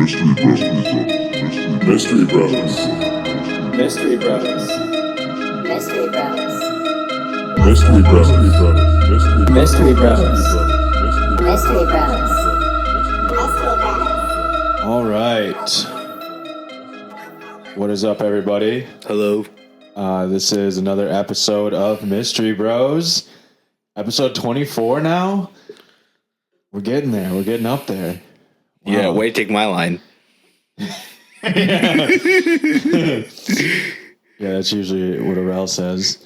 Mystery Bros. Mystery Bros. Mystery Bros. Mystery Bros. Mystery Bros. Mystery Bros. All right. What is up, everybody? Hello. This is another episode of Mystery Bros. Episode 24 now. We're getting there. We're getting up there. Wow. Yeah, way to take my line. Yeah, that's usually what Arel says.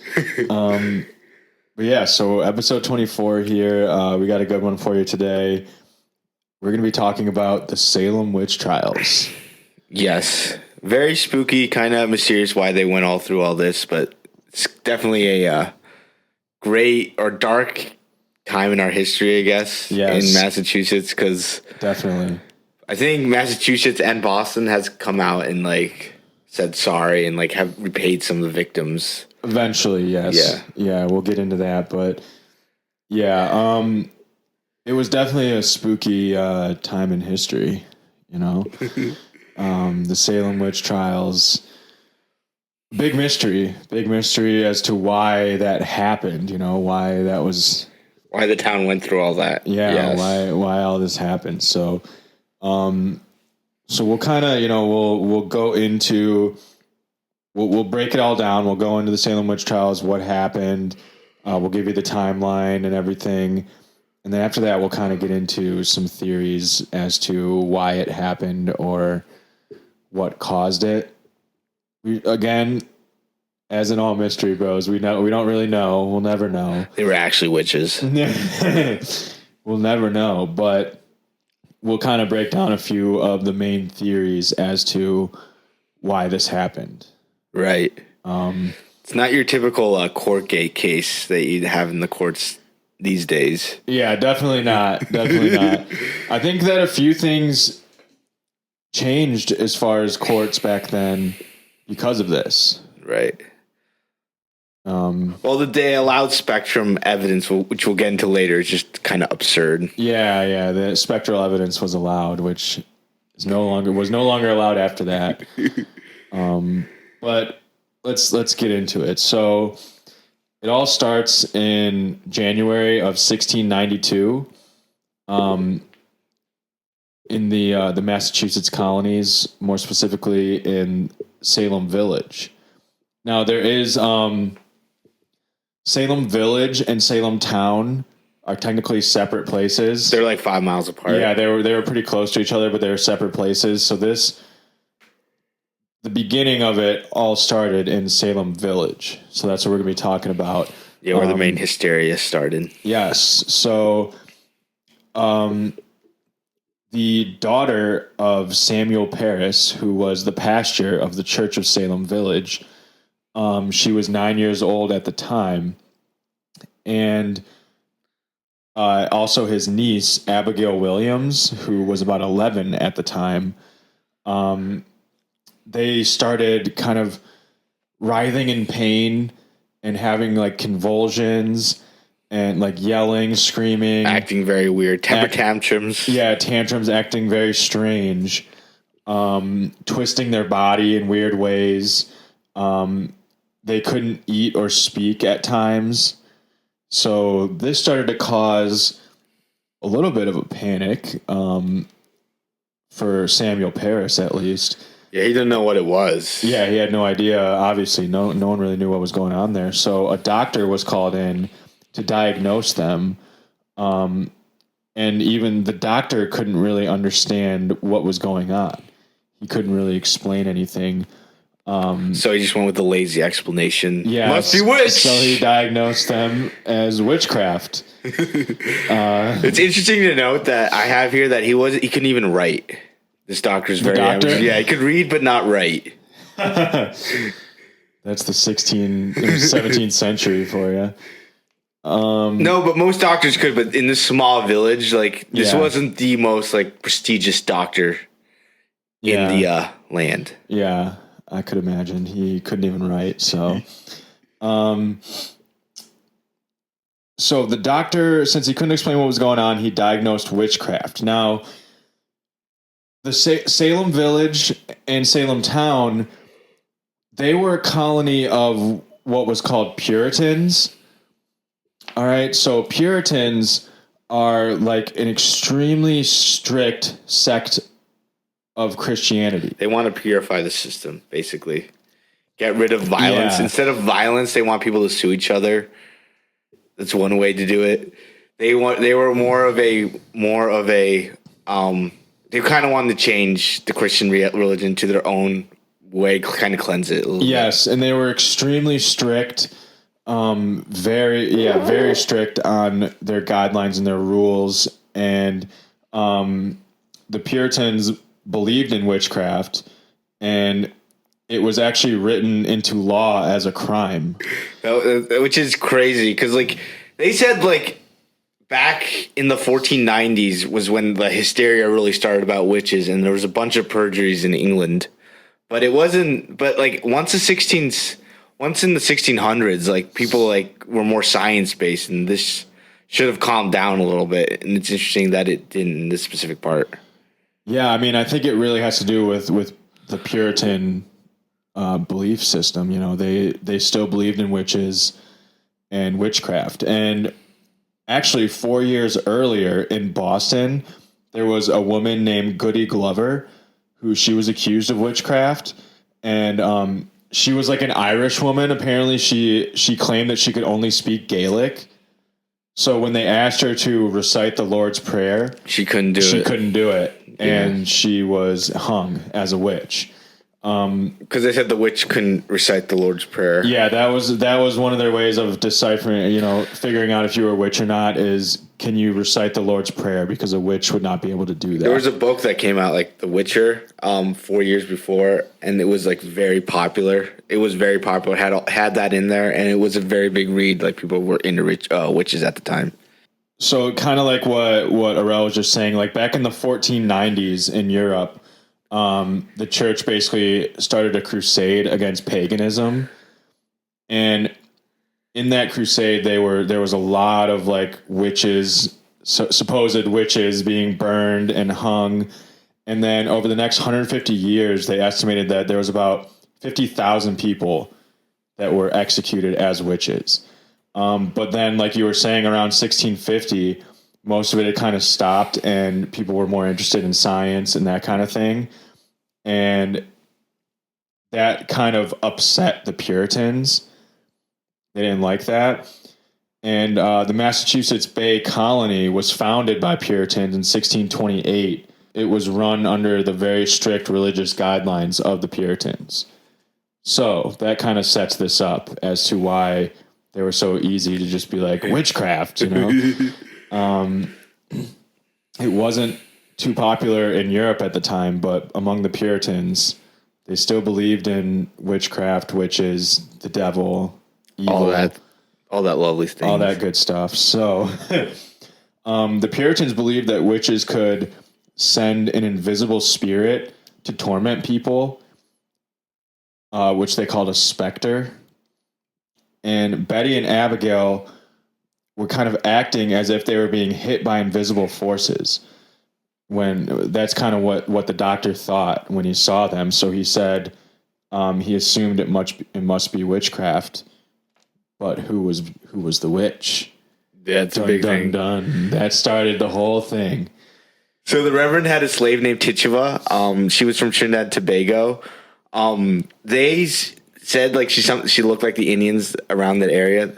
But yeah, so episode 24 here. We got a good one for you today. We're going to be talking about the Salem Witch Trials. Yes. Very spooky, kind of mysterious why they went all through all this, but it's definitely a great or dark time in our history, I guess, Yes. in Massachusetts, because Definitely. I think Massachusetts and Boston has come out and said sorry and have repaid some of the victims. Eventually, yes. Yeah, we'll get into that, but yeah, it was definitely a spooky time in history, you know. The Salem Witch Trials, big mystery as to why that happened, you know, why Why the town went through all that. yeah, Yes. why all this happened. So we'll kind of, you know, we'll go into, we'll break it all down. We'll go into the Salem Witch Trials, what happened. We'll give you the timeline and everything. And then after that, we'll kind of get into some theories as to why it happened or what caused it. Again, as in all Mystery Bros, we don't really know. We'll never know. They were actually witches. We'll never know, but we'll kind of break down a few of the main theories as to why this happened. Right. It's not your typical court gate case that you'd have in the courts these days. Yeah, definitely not. Definitely not. I think that a few things changed as far as courts back then because of this. Right. Well, they allowed spectrum evidence, which we'll get into later, is just kind of absurd. Yeah. The spectral evidence was allowed, which was no longer allowed after that. But let's get into it. So it all starts in January of 1692. In the Massachusetts colonies, more specifically in Salem Village. Now there is Salem Village and Salem Town are technically separate places. They're like 5 miles apart. Yeah, they were pretty close to each other, but they were separate places. So the beginning of it all started in Salem Village. So that's what we're going to be talking about. Yeah, where the main hysteria started. Yes. So the daughter of Samuel Parris, who was the pastor of the Church of Salem Village, she was 9 years old at the time. And also his niece, Abigail Williams, who was about 11 at the time, they started kind of writhing in pain and having convulsions and yelling, screaming, Acting very weird. Tantrums. Yeah, tantrums, acting very strange, twisting their body in weird ways. They couldn't eat or speak at times. So this started to cause a little bit of a panic for Samuel Parris, at least. Yeah, he didn't know what it was. Yeah, he had no idea. Obviously, no one really knew what was going on there. So a doctor was called in to diagnose them. And even the doctor couldn't really understand what was going on. He couldn't really explain anything. So he just went with the lazy explanation. Yeah, Must be witch. So he diagnosed them as witchcraft. It's interesting to note that I have here that he couldn't even write. This doctor's very doctor? average. Yeah, he could read but not write. That's the 17th century for you. No, but most doctors could. But in this small village, this wasn't the most prestigious doctor in the land. Yeah, I could imagine he couldn't even write. So, so the doctor, since he couldn't explain what was going on, he diagnosed witchcraft. Now, the Salem Village and Salem Town, they were a colony of what was called Puritans. All right, so Puritans are like an extremely strict sect of Christianity. They want to purify the system, basically. Get rid of violence. Yeah. Instead of violence, they want people to sue each other. That's one way to do it. They were more of a they kind of wanted to change the Christian religion to their own way, kind of cleanse it a little Yes, and they were extremely strict, very strict on their guidelines and their rules. And the Puritans believed in witchcraft, and it was actually written into law as a crime. Which is crazy because, like, they said, like, back in the 1490s was when the hysteria really started about witches, and there was a bunch of perjuries in England. But it wasn't. But like once in the 1600s, like people like were more science based, and this should have calmed down a little bit. And it's interesting that it didn't in this specific part. Yeah, I mean, I think it really has to do with the Puritan belief system. You know, they still believed in witches and witchcraft. And actually, 4 years earlier in Boston, there was a woman named Goody Glover who she was accused of witchcraft. And she was like an Irish woman. Apparently, she claimed that she could only speak Gaelic. So when they asked her to recite the Lord's Prayer, She couldn't do she it couldn't do it. And she was hung as a witch. because they said the witch couldn't recite the Lord's Prayer. Yeah, that was one of their ways of deciphering, you know, figuring out if you were a witch or not is, can you recite the Lord's Prayer? Because a witch would not be able to do that. There was a book that came out, like The Witcher, 4 years before, and it was like very popular. It was very popular. Had that in there, and it was a very big read. Like people were into witches at the time. So kind of like what Arel was just saying, like back in the 1490s in Europe, the church basically started a crusade against paganism. And in that crusade, there was a lot of like witches, supposed witches being burned and hung. And then over the next 150 years, they estimated that there was about 50,000 people that were executed as witches. But then, like you were saying, around 1650, most of it had kind of stopped and people were more interested in science and that kind of thing. And that kind of upset the Puritans. They didn't like that. And the Massachusetts Bay Colony was founded by Puritans in 1628. It was run under the very strict religious guidelines of the Puritans. So that kind of sets this up as to why they were so easy to just be like witchcraft, you know. It wasn't too popular in Europe at the time, but among the Puritans, they still believed in witchcraft, witches, the devil, evil, all that lovely things, all that good stuff. So the Puritans believed that witches could send an invisible spirit to torment people, which they called a specter. And Betty and Abigail were kind of acting as if they were being hit by invisible forces. When that's kind of what the doctor thought when he saw them. So he said he assumed it must be witchcraft. But who was the witch? That's a big thing. That started the whole thing. So the Reverend had a slave named Tituba. She was from Trinidad and Tobago. They said like she looked like the Indians around that area.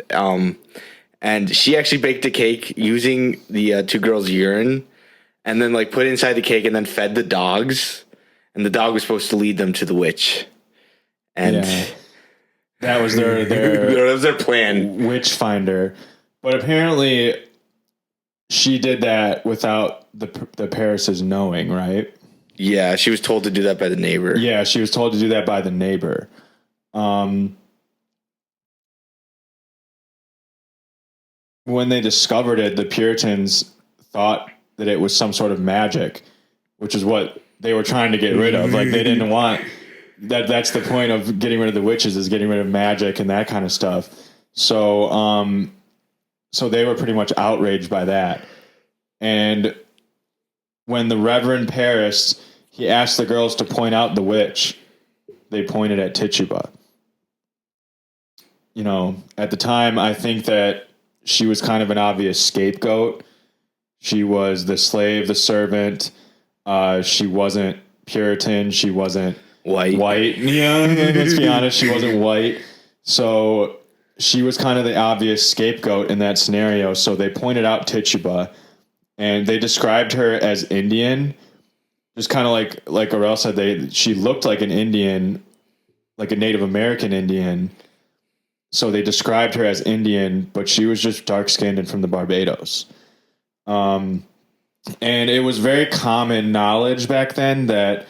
And she actually baked a cake using the two girls' urine, and then like put it inside the cake and then fed the dogs. And the dog was supposed to lead them to the witch. And that was their that was their plan. Witch finder. But apparently she did that without the Paris's knowing, right? Yeah, she was told to do that by the neighbor. Yeah, she was told to do that by the neighbor. When they discovered it, the Puritans thought that it was some sort of magic, which is what they were trying to get rid of. Like they didn't want that. That's the point of getting rid of the witches, is getting rid of magic and that kind of stuff. So, so they were pretty much outraged by that. And when the Reverend Paris, he asked the girls to point out the witch. They pointed at Tituba. You know, at the time, I think that she was kind of an obvious scapegoat. She was the slave, the servant. She wasn't Puritan. She wasn't white. Yeah, let's be honest. She wasn't white. So she was kind of the obvious scapegoat in that scenario. So they pointed out Tituba, and they described her as Indian. Just kind of like Aurel said, she looked like an Indian, like a Native American Indian. So they described her as Indian, but she was just dark-skinned and from the Barbados. And it was very common knowledge back then that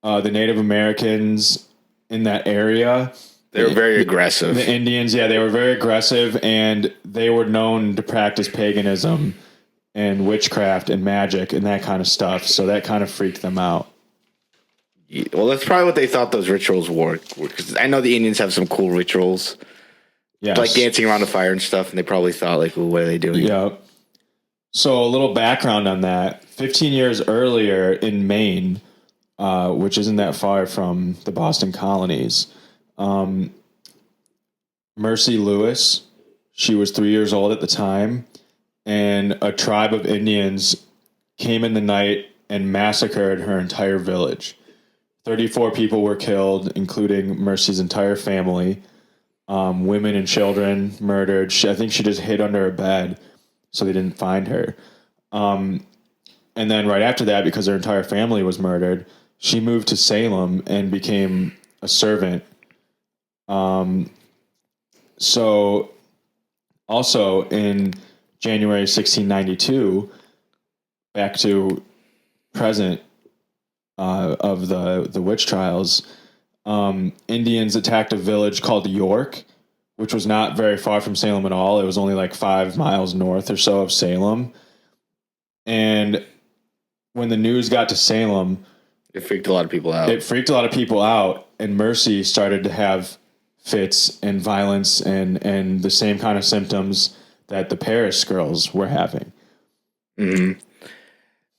the Native Americans in that area, they were very aggressive. The Indians, yeah, they were very aggressive, and they were known to practice paganism and witchcraft and magic and that kind of stuff. So that kind of freaked them out. Yeah, well, that's probably what they thought those rituals were. Because I know the Indians have some cool rituals, like dancing around a fire and stuff, and they probably thought, like, well, what are they doing? Yeah. So a little background on that. 15 years earlier in Maine, which isn't that far from the Boston colonies, Mercy Lewis, she was 3 years old at the time, and a tribe of Indians came in the night and massacred her entire village. 34 people were killed, including Mercy's entire family. Women and children murdered. I think she just hid under a bed, so they didn't find her. And then right after that, because her entire family was murdered, she moved to Salem and became a servant. So also in January 1692, back to present of the witch trials, Indians attacked a village called York, which was not very far from Salem at all. It was only like 5 miles north or so of Salem. And when the news got to Salem, it freaked a lot of people out. And Mercy started to have fits and violence and the same kind of symptoms that the Paris girls were having. Mm-hmm.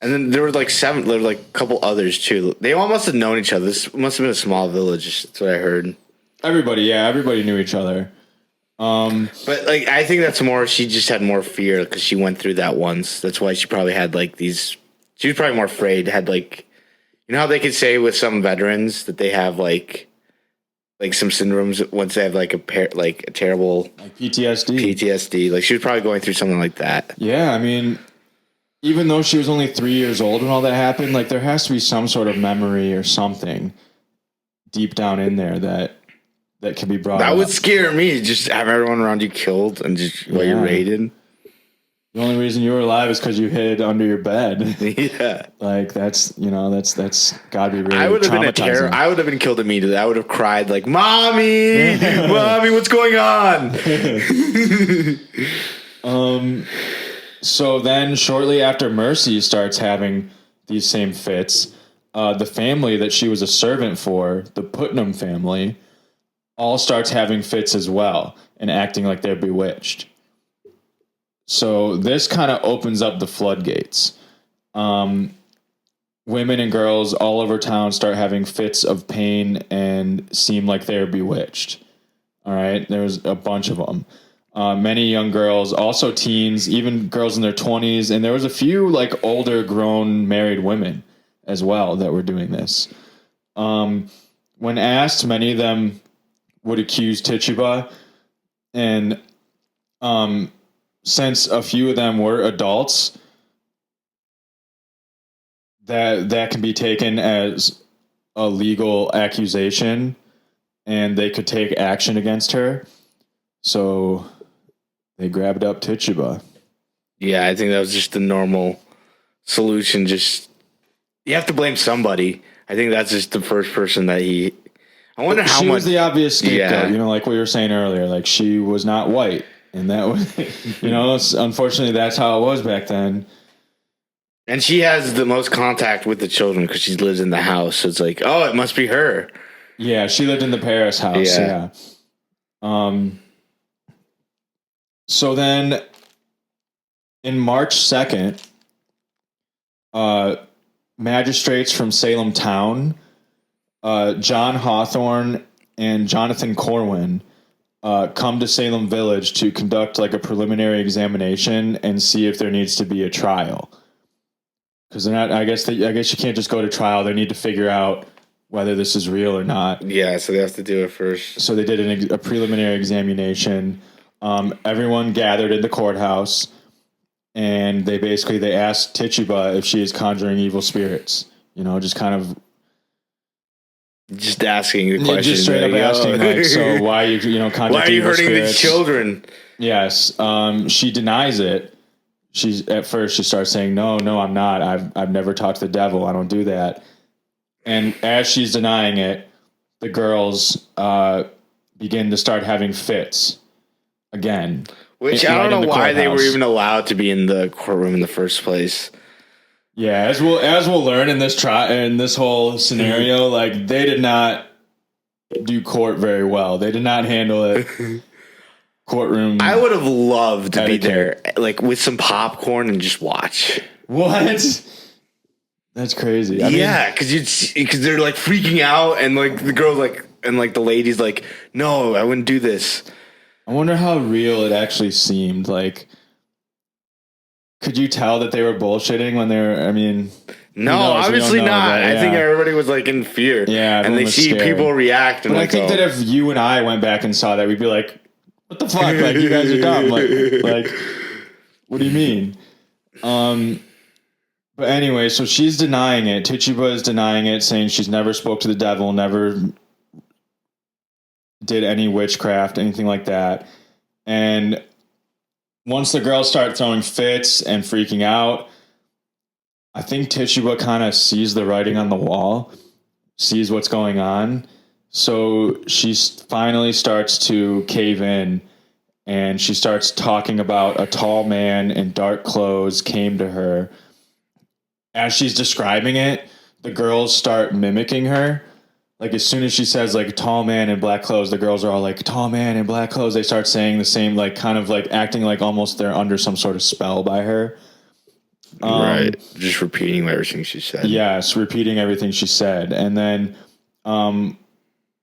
And then there were like a couple others too. They all must have known each other. This must have been a small village. That's what I heard. Everybody knew each other. But like, I think that's more, she just had more fear because she went through that once. That's why she probably had like these, she was probably more afraid, had like, you know how they could say with some veterans that they have like some syndromes once they have like a terrible like PTSD. Like she was probably going through something like that. Yeah. I mean, even though she was only 3 years old when all that happened, like there has to be some sort of memory or something deep down in there that can be brought That up. would scare me. Just have everyone around you killed and just while you're raided. The only reason you were alive is because you hid under your bed. Yeah, like that's gotta be really. I would have been I would have been killed immediately. I would have cried like, "Mommy, mommy, what's going on?" So then, shortly after Mercy starts having these same fits, the family that she was a servant for, the Putnam family, all starts having fits as well and acting like they're bewitched. So this kind of opens up the floodgates. Women and girls all over town start having fits of pain and seem like they're bewitched. All right, there's a bunch of them. Many young girls, also teens, even girls in their 20s, and there was a few like older grown married women as well that were doing this. When asked, many of them would accuse Tituba, and since a few of them were adults, that can be taken as a legal accusation, and they could take action against her. So they grabbed up Tituba. Yeah, I think that was just the normal solution. Just, you have to blame somebody. I think that's just the first person that I wonder how much. She was the obvious scapegoat, like we were saying earlier. Like, she was not white. And that was, unfortunately, that's how it was back then. And she has the most contact with the children because she lives in the house. So it's like, oh, it must be her. Yeah, she lived in the Paris house. Yeah. So then, in March 2nd, magistrates from Salem town, John Hawthorne and Jonathan Corwin, come to Salem Village to conduct like a preliminary examination and see if there needs to be a trial. Because they're not. I guess you can't just go to trial. They need to figure out whether this is real or not. Yeah, so they have to do it first. So they did a preliminary examination. Everyone gathered in the courthouse, and they asked Tituba if she is conjuring evil spirits. Just kind of just asking the question. Just straight up asking, like, so why are you conjuring why are you hurting spirits? the children? Yes. She denies it. At first she starts saying, no, I'm not. I've never talked to the devil. I don't do that. And as she's denying it, the girls begin to start having fits again. Which I don't know why they were even allowed to be in the courtroom in the first place. Yeah, as we'll learn in this whole scenario, like they did not do court very well. They did not handle it. Courtroom. I would have loved to be there, like with some popcorn and just watch. What? That's crazy. I mean, because they're like freaking out, and like the girls and the ladies like, no, I wouldn't do this. I wonder how real it actually seemed. Like, could you tell that they were bullshitting when they were? I mean, no, obviously not. Yeah. I think everybody was like in fear. Yeah, and they see scared. People react. And but I think that if you and I went back and saw that, we'd be like, what the fuck? Like, you guys are dumb. Like, what do you mean? But anyway, so she's denying it. Tituba is denying it, saying she's never spoke to the devil, never did any witchcraft, anything like that. And once the girls start throwing fits and freaking out, I think Tituba kind of sees the writing on the wall, sees what's going on. So she finally starts to cave in, and she starts talking about a tall man in dark clothes came to her. As she's describing it, the girls start mimicking her. Like, as soon as she says, like, tall man in black clothes, the girls are all like, tall man in black clothes. They start saying the same, like, kind of like acting like almost they're under some sort of spell by her. Right. Just repeating everything she said. Yes, repeating everything she said. And then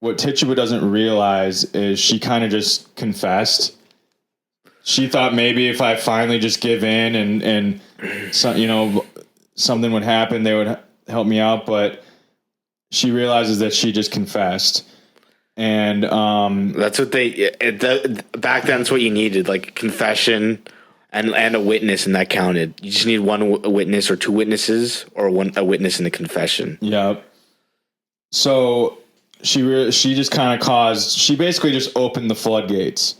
what Tituba doesn't realize is she kind of just confessed. She thought maybe if I finally just give in and something would happen, they would help me out. But she realizes that she just confessed. And that's what back then, it's what you needed, like confession and a witness, and that counted. You just need one witness or two witnesses, or a witness in the confession. Yep. So she just kind of she basically just opened the floodgates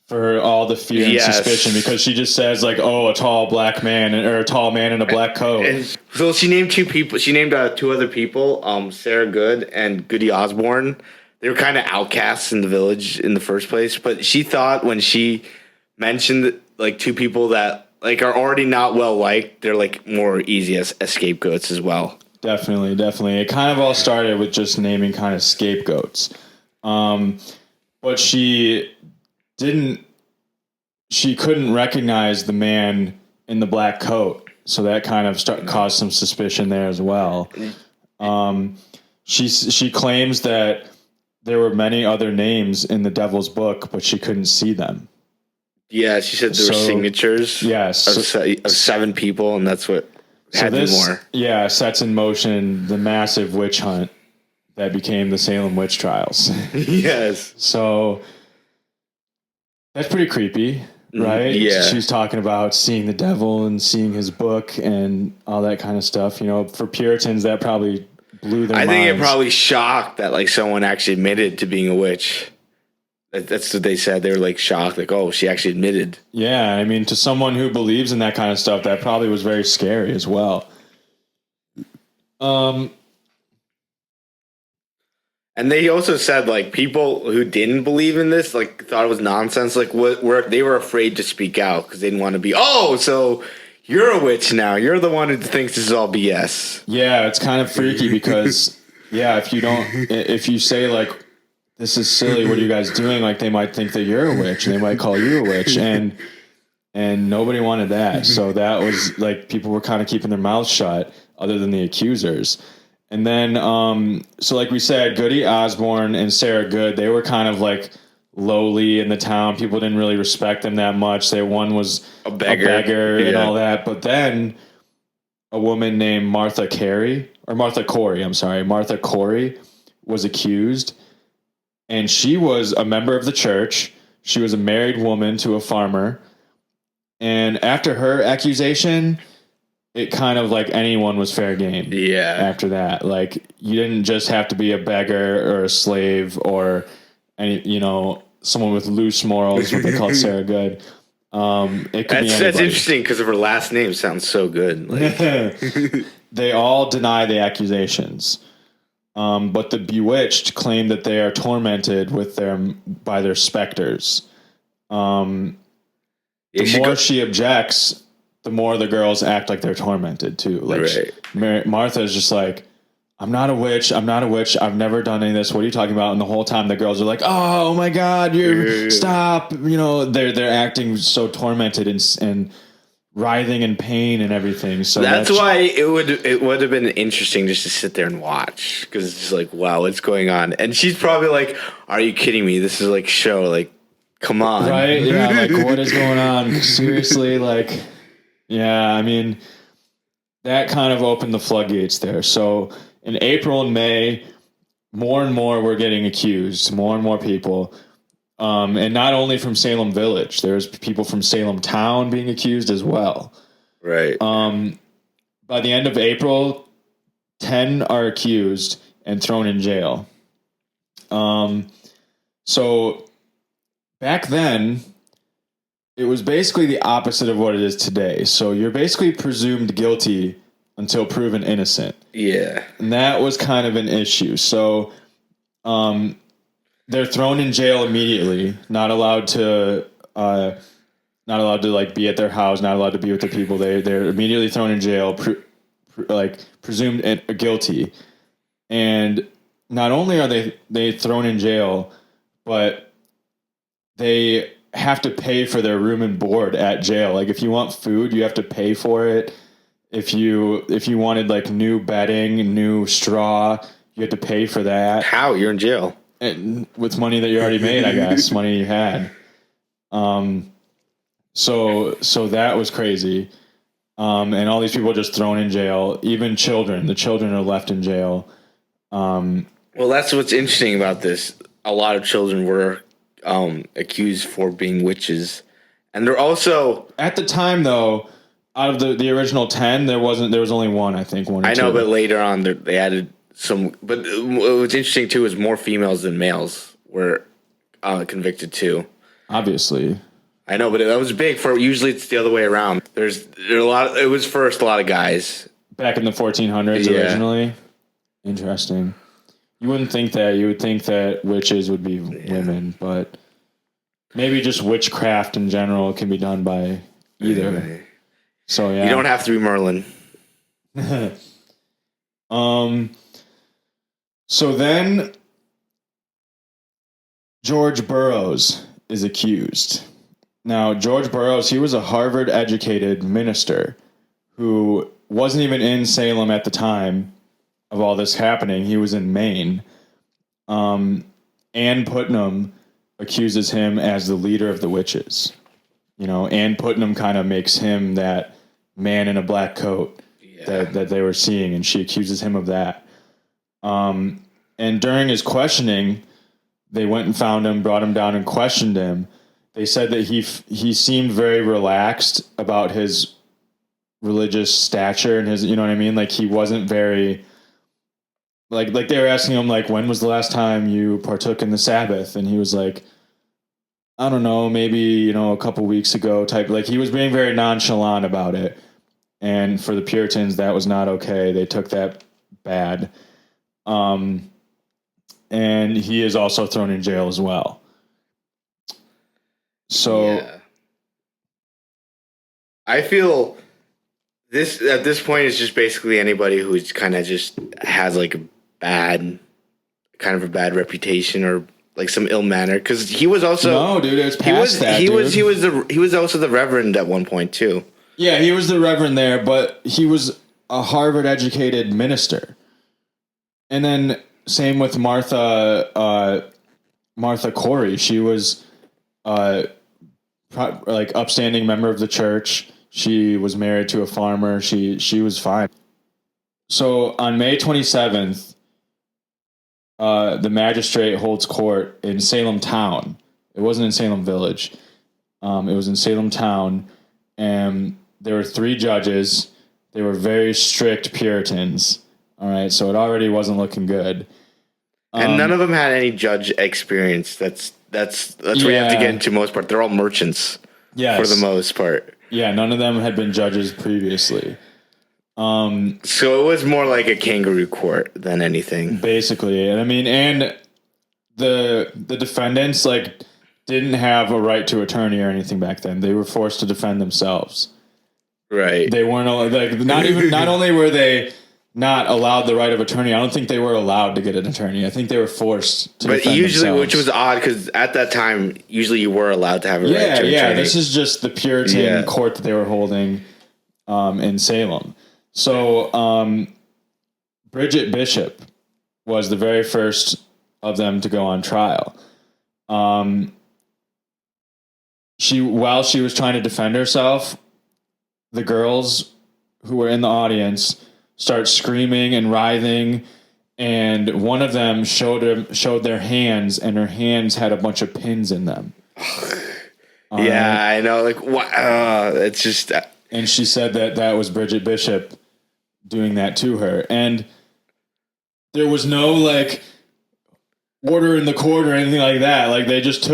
for all the fear and suspicion, because she just says, like, oh, a tall black man or a tall man in a black coat. And so she named two people. She named two other people, Sarah Good and Goody Osborne. They were kind of outcasts in the village in the first place, but she thought when she mentioned like two people that like are already not well liked, they're like more easy as scapegoats as well. Definitely. It kind of all started with just naming kind of scapegoats. But she couldn't recognize the man in the black coat. So that kind of caused some suspicion there as well. She claims that there were many other names in the devil's book, but she couldn't see them. Yeah, she said there were signatures. Yes. Of 7 people, and that's what had more. Yeah, sets in motion the massive witch hunt that became the Salem Witch Trials. Yes. So that's pretty creepy, right? Yeah. She's talking about seeing the devil and seeing his book and all that kind of stuff. For Puritans, that probably blew their minds. I think it probably shocked that like someone actually admitted to being a witch. That's what they said. They were like shocked, like, oh, she actually admitted. Yeah, I mean, to someone who believes in that kind of stuff, that probably was very scary as well. And they also said like people who didn't believe in this like thought it was nonsense. Like they were afraid to speak out because they didn't want to be, oh, so you're a witch now. You're the one who thinks this is all BS. Yeah, it's kind of freaky because if you say like, this is silly, what are you guys doing? Like, they might think that you're a witch and they might call you a witch, and nobody wanted that. So that was like, people were kind of keeping their mouths shut. other than the accusers. And then, so like we said, Goody Osborne and Sarah Good, they were kind of like lowly in the town. People didn't really respect them that much. One was A beggar. and Yeah. all that. But then a woman named Martha Corey was accused. And she was a member of the church. She was a married woman to a farmer. And after her accusation, it kind of like anyone was fair game. Yeah. After that, like you didn't just have to be a beggar or a slave or any, someone with loose morals, what they call Sarah Good. It could be That's anybody. interesting because of her last name sounds so good. Like, They all deny the accusations. But the bewitched claim that they are tormented by their specters. The more she objects, the more the girls act like they're tormented too. Like Martha is just like, I'm not a witch. I've never done any of this. What are you talking about? And the whole time the girls are like, oh my God, stop. They're acting so tormented and writhing in pain and everything. So that's why it would have been interesting just to sit there and watch, because it's just like, wow, what's going on? And she's probably like, are you kidding me? This is like show, like, come on. Right? Yeah, like what is going on? Seriously, like, yeah, I mean, that kind of opened the floodgates there. So in April and May, more and more were getting accused, more and more people. And not only from Salem Village, there's people from Salem Town being accused as well. Right. By the end of April, 10 are accused and thrown in jail. So back then, it was basically the opposite of what it is today. So you're basically presumed guilty until proven innocent. Yeah. And that was kind of an issue. So they're thrown in jail immediately, not allowed to like be at their house, not allowed to be with the people. They're immediately thrown in jail, presumed guilty. And not only are they thrown in jail, but they have to pay for their room and board at jail. Like if you want food, you have to pay for it. If you wanted like new bedding, new straw, you had to pay for that. How? You're in jail. And with money that you already made, I guess, money you had. So that was crazy. And all these people just thrown in jail, even children. The children are left in jail. Well, that's what's interesting about this. A lot of children were accused for being witches. And they're also... At the time, though, out of the original 10, there was only one, I think. One or I know, two. but later on, they added some... But what's interesting, too, is more females than males were convicted, too. Obviously. I know, but that was big. Usually it's the other way around. There are a lot... It was first a lot of guys. Back in the 1400s originally? Interesting. You wouldn't think that. You would think that witches would be women, but maybe just witchcraft in general can be done by either. Right. So yeah, you don't have to be Merlin. So then George Burroughs is accused. Now, George Burroughs, he was a Harvard-educated minister who wasn't even in Salem at the time of all this happening. He was in Maine. Ann Putnam accuses him as the leader of the witches. Ann Putnam kind of makes him that man in a black coat that they were seeing, and she accuses him of that. And during his questioning, they went and found him, brought him down and questioned him. They said that he seemed very relaxed about his religious stature and his, you know what I mean? Like he wasn't very, like they were asking him, like, when was the last time you partook in the Sabbath? And he was like, I don't know, maybe, a couple weeks ago type. Like he was being very nonchalant about it. And for the Puritans, that was not okay. They took that bad. And he is also thrown in jail as well. So I feel this at this point is just basically anybody who's kind of just has like a bad reputation or like some ill manner, because he was also no, dude. It's past that. He was also the reverend at one point too. Yeah, he was the reverend there, but he was a Harvard educated minister. And then same with Martha Corey. She was like upstanding member of the church. She was married to a farmer. She was fine. So on May 27th, the magistrate holds court in Salem town. It wasn't in Salem village. It was in Salem town, and there were 3 judges. They were very strict Puritans. All right, so it already wasn't looking good. And none of them had any judge experience. That's what you have to get into most part. They're all merchants. Yes. For the most part. Yeah, none of them had been judges previously. So it was more like a kangaroo court than anything. Basically. And I mean, and the defendants like didn't have a right to attorney or anything back then. They were forced to defend themselves. Right. They weren't like not only were they not allowed the right of attorney, I don't think they were allowed to get an attorney. I think they were forced to defend themselves. Which was odd because at that time, usually you were allowed to have a right to attorney. Yeah, this is just the Puritan court that they were holding in Salem. So Bridget Bishop was the very first of them to go on trial. While she was trying to defend herself, the girls who were in the audience start screaming and writhing, and one of them showed their hands, and her hands had a bunch of pins in them. I know. Like, what? It's just. And she said that was Bridget Bishop doing that to her, and there was no like order in the court or anything like that. Like they just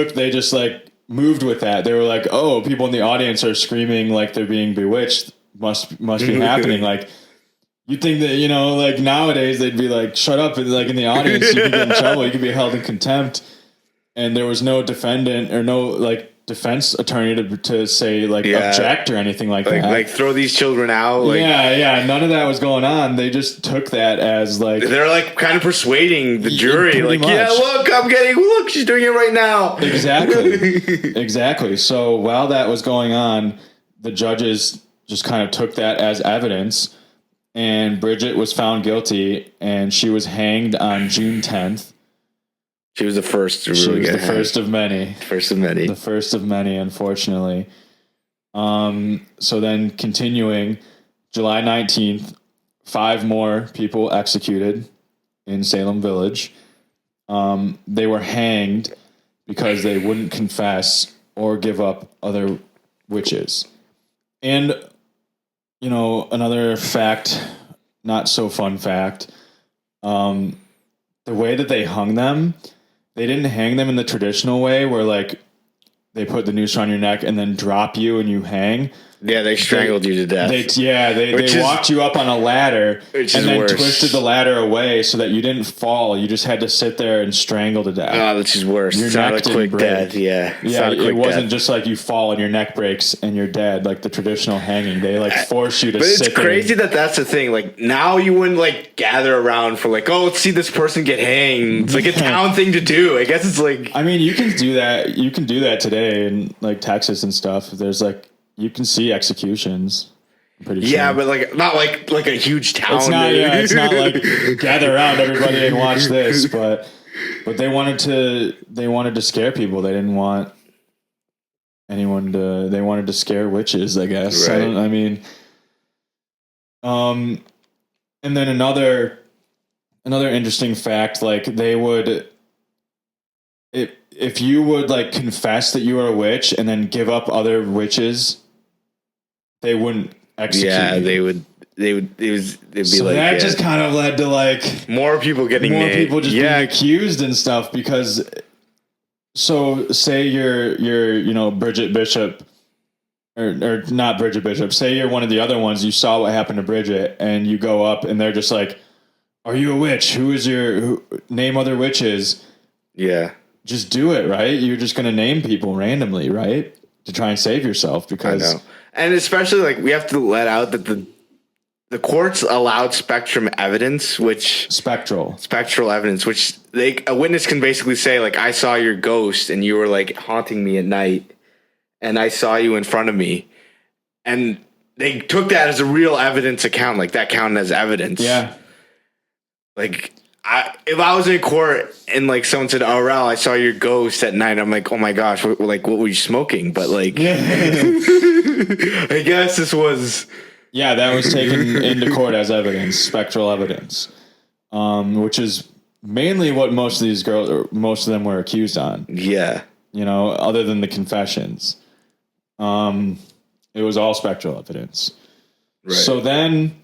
like moved with that. They were like, "Oh, people in the audience are screaming like they're being bewitched. Must be happening." Like. You'd think that, like nowadays they'd be like, shut up. And like in the audience, you could get in trouble. You could be held in contempt. And there was no defendant or no like defense attorney to say like object or anything like that. Like throw these children out. Like, none of that was going on. They just took that as like. They're like kind of persuading the jury. Like, much. Look, she's doing it right now. Exactly. So while that was going on, the judges just kind of took that as evidence. And Bridget was found guilty, and she was hanged on June 10th. She was the first to really She was get the hanged. first of many. First of many. The first of many, unfortunately. So then continuing, July 19th, 5 more people executed in Salem Village. They were hanged because they wouldn't confess or give up other witches. And another fact, not so fun fact, the way that they hung them, they didn't hang them in the traditional way where like they put the noose around your neck and then drop you and you hang. Yeah, they strangled you to death. They walked you up on a ladder and then worse. Twisted the ladder away so that you didn't fall. You just had to sit there and strangle to death. Oh, that's just worse. Your It's not neck a didn't quick break. death. Yeah. It wasn't just like you fall and your neck breaks and you're dead, like the traditional hanging. They like force you to sit there. But it's crazy that's the thing. Like now you wouldn't like gather around for like, oh, let's see this person get hanged. It's like a town thing to do. I guess it's like. I mean, you can do that. You can do that today in like Texas and stuff. There's like. You can see executions. I'm pretty sure. Yeah, but like not like a huge town. It's not like gather around everybody and watch this, but they wanted to scare people. They didn't want anyone to. They wanted to scare witches, I guess. Right. And then another interesting fact, like they would. If you would like confess that you were a witch and then give up other witches, they wouldn't execute. Yeah, you. they'd be So like that just kind of led to like more people getting people just being accused and stuff because. So say you're Bridget Bishop, or not Bridget Bishop. Say you're one of the other ones. You saw what happened to Bridget, and you go up, and they're just like, "Are you a witch? Name other witches?" Yeah. Just do it, right? You're just going to name people randomly, right? To try and save yourself because... I know. And especially, like, we have to let out that the courts allowed spectrum evidence, which... Spectral evidence, which a witness can basically say, like, I saw your ghost and you were, like, haunting me at night and I saw you in front of me. And they took that as a real evidence account, like that counted as evidence. Yeah. Like if I was in court and like someone said, "Oh, Ralph, I saw your ghost at night," I'm like, "Oh my gosh, what were you smoking?" But like, I guess this was. Yeah, that was taken into court as evidence, spectral evidence, which is mainly what most of these girls, or most of them, were accused on. Yeah, other than the confessions, it was all spectral evidence. right. So then,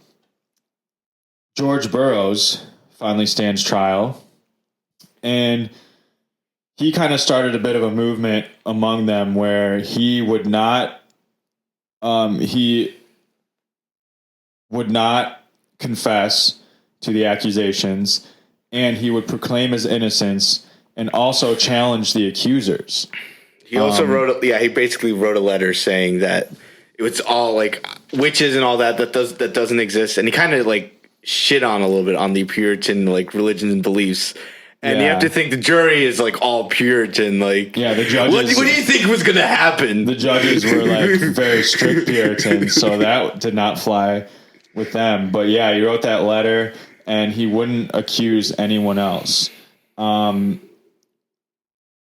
George Burroughs finally stands trial, and he kind of started a bit of a movement among them where he would not confess to the accusations, and he would proclaim his innocence and also challenge the accusers. He also he basically wrote a letter saying that it was all like witches and all that doesn't exist, and he kind of like shit on a little bit on the Puritan like religions and beliefs. And you have to think the jury is like all Puritan, like the judges. What do you think was going to happen? The judges were like very strict Puritans, so that did not fly with them. But yeah, he wrote that letter, and he wouldn't accuse anyone else.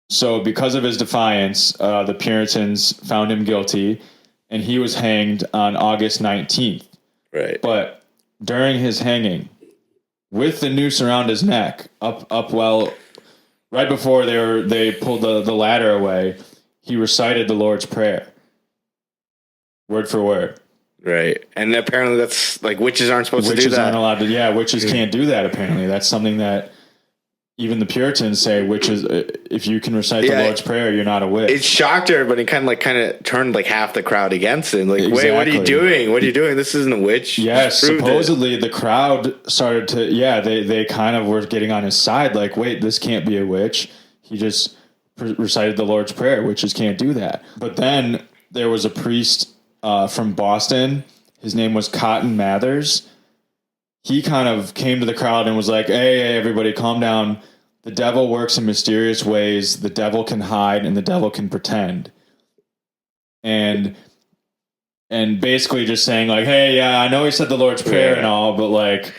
So because of his defiance, the Puritans found him guilty, and he was hanged on August 19th. Right. But during his hanging, with the noose around his neck, right before they pulled the ladder away, he recited the Lord's Prayer, word for word. Right, and apparently that's like witches aren't supposed to do that. Witches aren't allowed to. Yeah, witches can't do that. Apparently, that's something that even the Puritans say. Witches, if you can recite the Lord's Prayer, you're not a witch. It shocked everybody. Kind of turned like half the crowd against him. Like, exactly. Wait, what are you doing? What are you doing? This isn't a witch. Yeah, supposedly the crowd started to. Yeah, they kind of were getting on his side. Like, wait, this can't be a witch. He just recited the Lord's Prayer. Witches can't do that. But then there was a priest from Boston. His name was Cotton Mathers. He kind of came to the crowd and was like, hey, everybody, calm down. The devil works in mysterious ways. The devil can hide and the devil can pretend. And basically just saying like, hey, yeah, I know he said the Lord's Prayer and all, but like,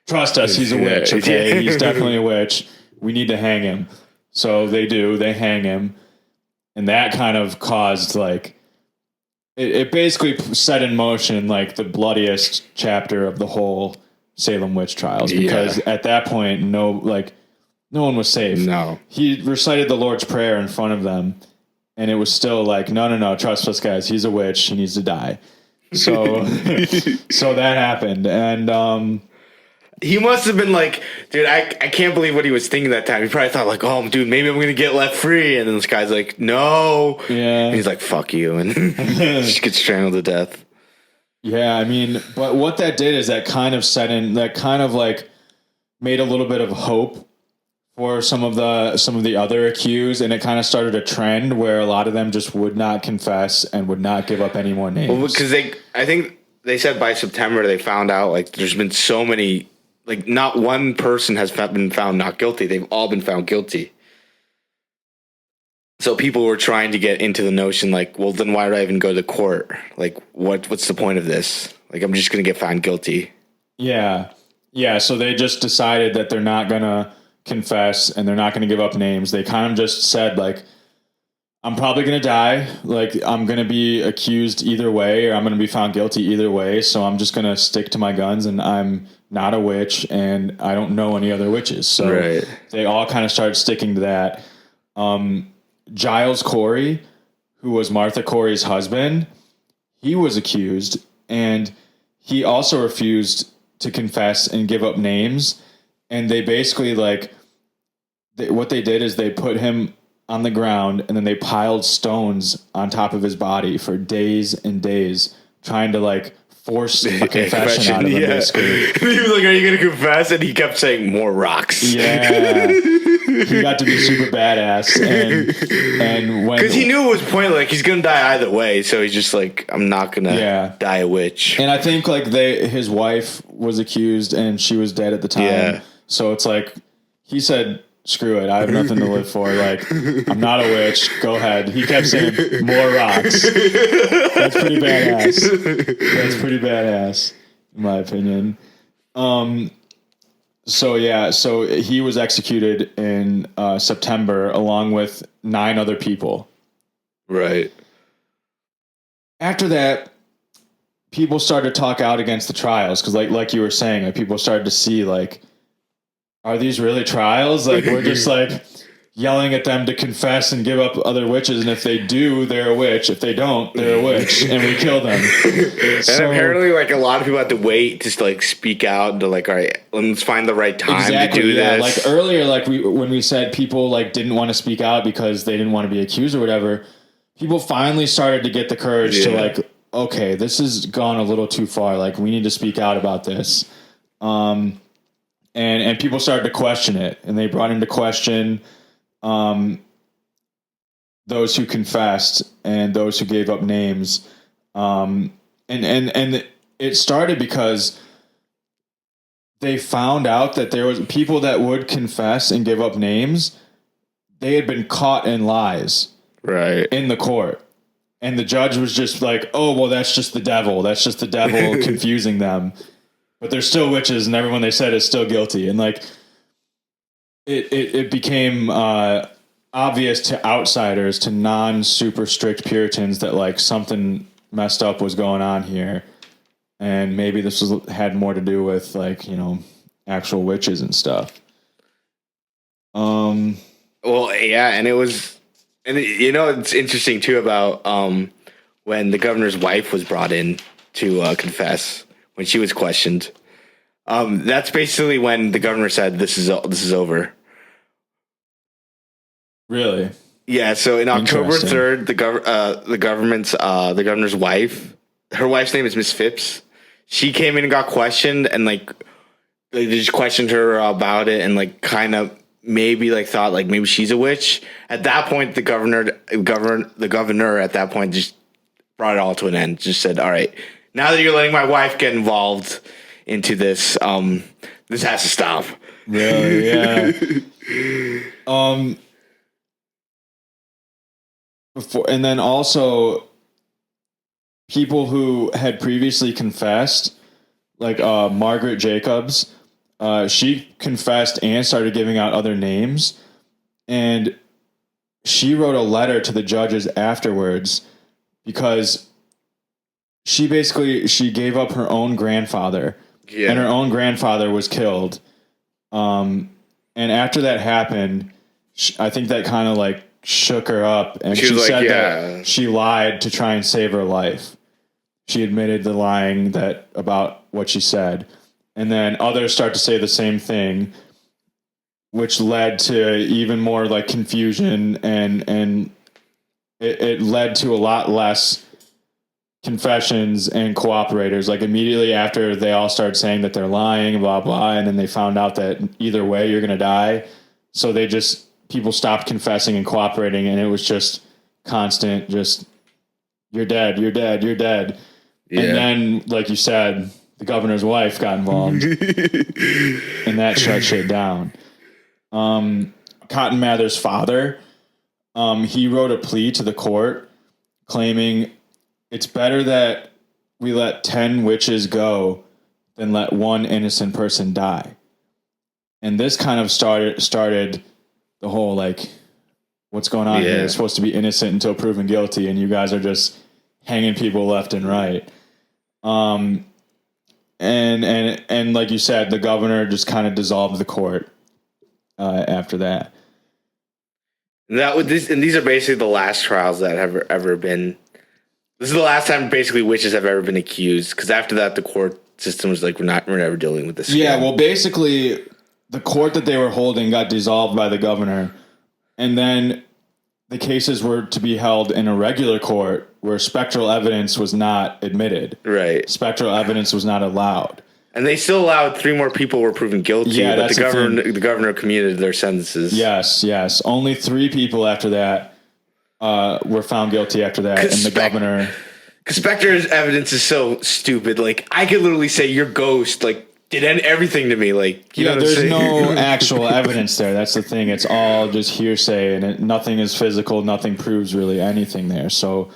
trust us, he's a witch, okay? He's definitely a witch. We need to hang him. So they hang him. And that kind of caused like, it basically set in motion like the bloodiest chapter of the whole Salem Witch Trials, because at that point, no one was safe. No. He recited the Lord's Prayer in front of them, and it was still like, no, trust us, guys. He's a witch. He needs to die. So, so that happened. And, he must have been like, dude, I can't believe what he was thinking that time. He probably thought like, oh, dude, maybe I'm going to get left free. And then this guy's like, no. Yeah. And he's like, fuck you. And just gets strangled to death. Yeah. I mean, but what that did is that kind of like made a little bit of hope for some of the other accused. And it kind of started a trend where a lot of them just would not confess and would not give up any more names. Well, because I think they said by September, they found out like there's been so many, like not one person has been found not guilty. They've all been found guilty. So people were trying to get into the notion like, well, then why would I even go to court? Like, what's the point of this? Like, I'm just going to get found guilty. Yeah. Yeah. So they just decided that they're not going to confess and they're not going to give up names. They kind of just said like, I'm probably going to die. Like, I'm going to be accused either way, or I'm going to be found guilty either way. So I'm just going to stick to my guns, and I'm not a witch and I don't know any other witches. So they all kind of started sticking to that. Giles Corey, who was Martha Corey's husband, he was accused, and he also refused to confess and give up names. And they basically what they did is they put him on the ground, and then they piled stones on top of his body for days and days, trying to like force a confession out of him. Basically, he was like, "Are you going to confess?" And he kept saying, "More rocks." Yeah, he got to be super badass, and when because he knew it was pointless, like he's going to die either way, so he's just like, "I'm not going to die a witch." And I think like his wife was accused, and she was dead at the time. Yeah. So it's like he said, screw it. I have nothing to live for. Like, I'm not a witch. Go ahead. He kept saying, more rocks. That's pretty badass, in my opinion. So he was executed in September along with 9 other people. Right. After that, people started to talk out against the trials because, like you were saying, like people started to see like, are these really trials? Like we're just like yelling at them to confess and give up other witches, and if they do, they're a witch. If they don't, they're a witch, and we kill them. And apparently, like a lot of people had to wait to like speak out to like, all right, let's find the right time to do this. Like earlier, like when we said people like didn't want to speak out because they didn't want to be accused or whatever, people finally started to get the courage to like, okay, this has gone a little too far. Like we need to speak out about this. And people started to question it, and they brought into question those who confessed and those who gave up names. And it started because they found out that there was people that would confess and give up names. They had been caught in lies, right, in the court. And the judge was just like, oh, well, that's just the devil. That's just the devil confusing them. But they're still witches, and everyone they said is still guilty. And like, it became obvious to outsiders, to non-super strict Puritans, that like something messed up was going on here, and maybe this had more to do with like, you know, actual witches and stuff. Well, yeah, and it was, and you know, it's interesting too about when the governor's wife was brought in to confess. When she was questioned, that's basically when the governor said, "This is over." Really? Yeah. So in October 3rd, the governor's wife, her wife's name is Miss Phipps. She came in and got questioned, and like they just questioned her about it, and like kind of maybe like thought like maybe she's a witch. At that point, the governor at that point just brought it all to an end. Just said, "All right. Now that you're letting my wife get involved into this, this has to stop." Really? Yeah. And then also people who had previously confessed, like Margaret Jacobs, she confessed and started giving out other names, and she wrote a letter to the judges afterwards because she gave up her own grandfather, and her own grandfather was killed. And after that happened, I think that kind of like shook her up, and she said that she lied to try and save her life. She admitted the lying about what she said. And then others start to say the same thing, which led to even more like confusion, and it led to a lot less confessions and cooperators. Like immediately after they all started saying that they're lying, blah, blah. And then they found out that either way you're going to die. So people stopped confessing and cooperating. And it was just constant, just you're dead, you're dead, you're dead. Yeah. And then, like you said, the governor's wife got involved and that shut shit down. Cotton Mather's father, he wrote a plea to the court claiming it's better that we let 10 witches go than let one innocent person die. And this kind of started the whole, like, what's going on here? It's supposed to be innocent until proven guilty, and you guys are just hanging people left and right. And like you said, the governor just kind of dissolved the court after that. And these are basically the last trials that have ever been. This is the last time basically witches have ever been accused, because after that the court system was like, we're never dealing with this again. Yeah, well, basically the court that they were holding got dissolved by the governor, and then the cases were to be held in a regular court where spectral evidence was not admitted. Right. Spectral evidence was not allowed. And they still allowed 3 more people were proven guilty, but the governor commuted their sentences. Yes. Only 3 people after that were found guilty after that, and the governor. Because spectral evidence is so stupid. Like, I could literally say your ghost, like, did everything to me. Like, you know what I'm there's saying? no actual evidence there. That's the thing. It's all just hearsay, and nothing is physical. Nothing proves really anything there. So,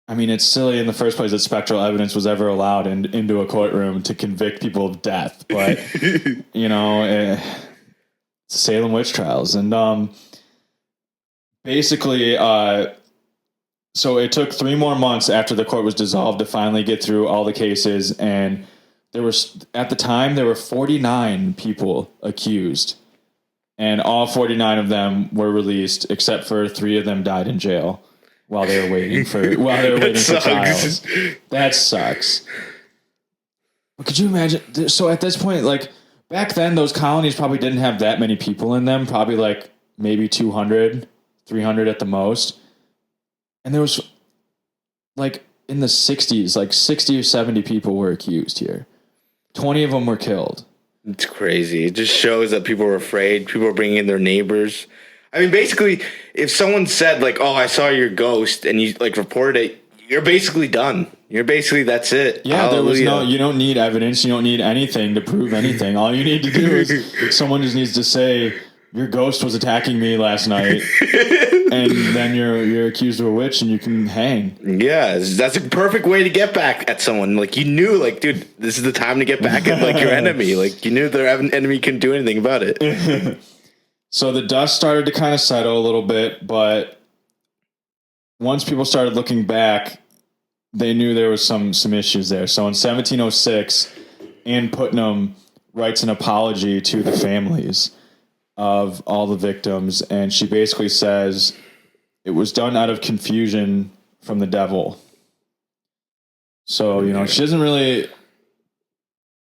I mean, it's silly in the first place that spectral evidence was ever allowed into a courtroom to convict people of death. But, you know, Salem Witch Trials. And basically, so it took 3 more months after the court was dissolved to finally get through all the cases. And at the time, there were 49 people accused. And all 49 of them were released, except for 3 of them died in jail while they were waiting for trials. That sucks. But could you imagine? So at this point, like back then, those colonies probably didn't have that many people in them. Probably like maybe 200, 300 at the most. And there was like in the 60s, like 60 or 70 people were accused here. 20 of them were killed. It's crazy. It just shows that people were afraid. People were bringing in their neighbors. I mean, basically, if someone said like, "Oh, I saw your ghost," and you like reported it, you're basically done. You're basically that's it. Yeah, Hallelujah. There was no. You don't need evidence. You don't need anything to prove anything. All you need to do is someone just needs to say your ghost was attacking me last night, and then you're accused of a witch, and you can hang. Yeah, that's a perfect way to get back at someone. Like you knew, like, dude, this is the time to get back at like your enemy. Like you knew their enemy couldn't do anything about it. So the dust started to kind of settle a little bit, but once people started looking back, they knew there was some issues there. So in 1706, Anne Putnam writes an apology to the families of all the victims, and she basically says it was done out of confusion from the devil. So, you know, she doesn't really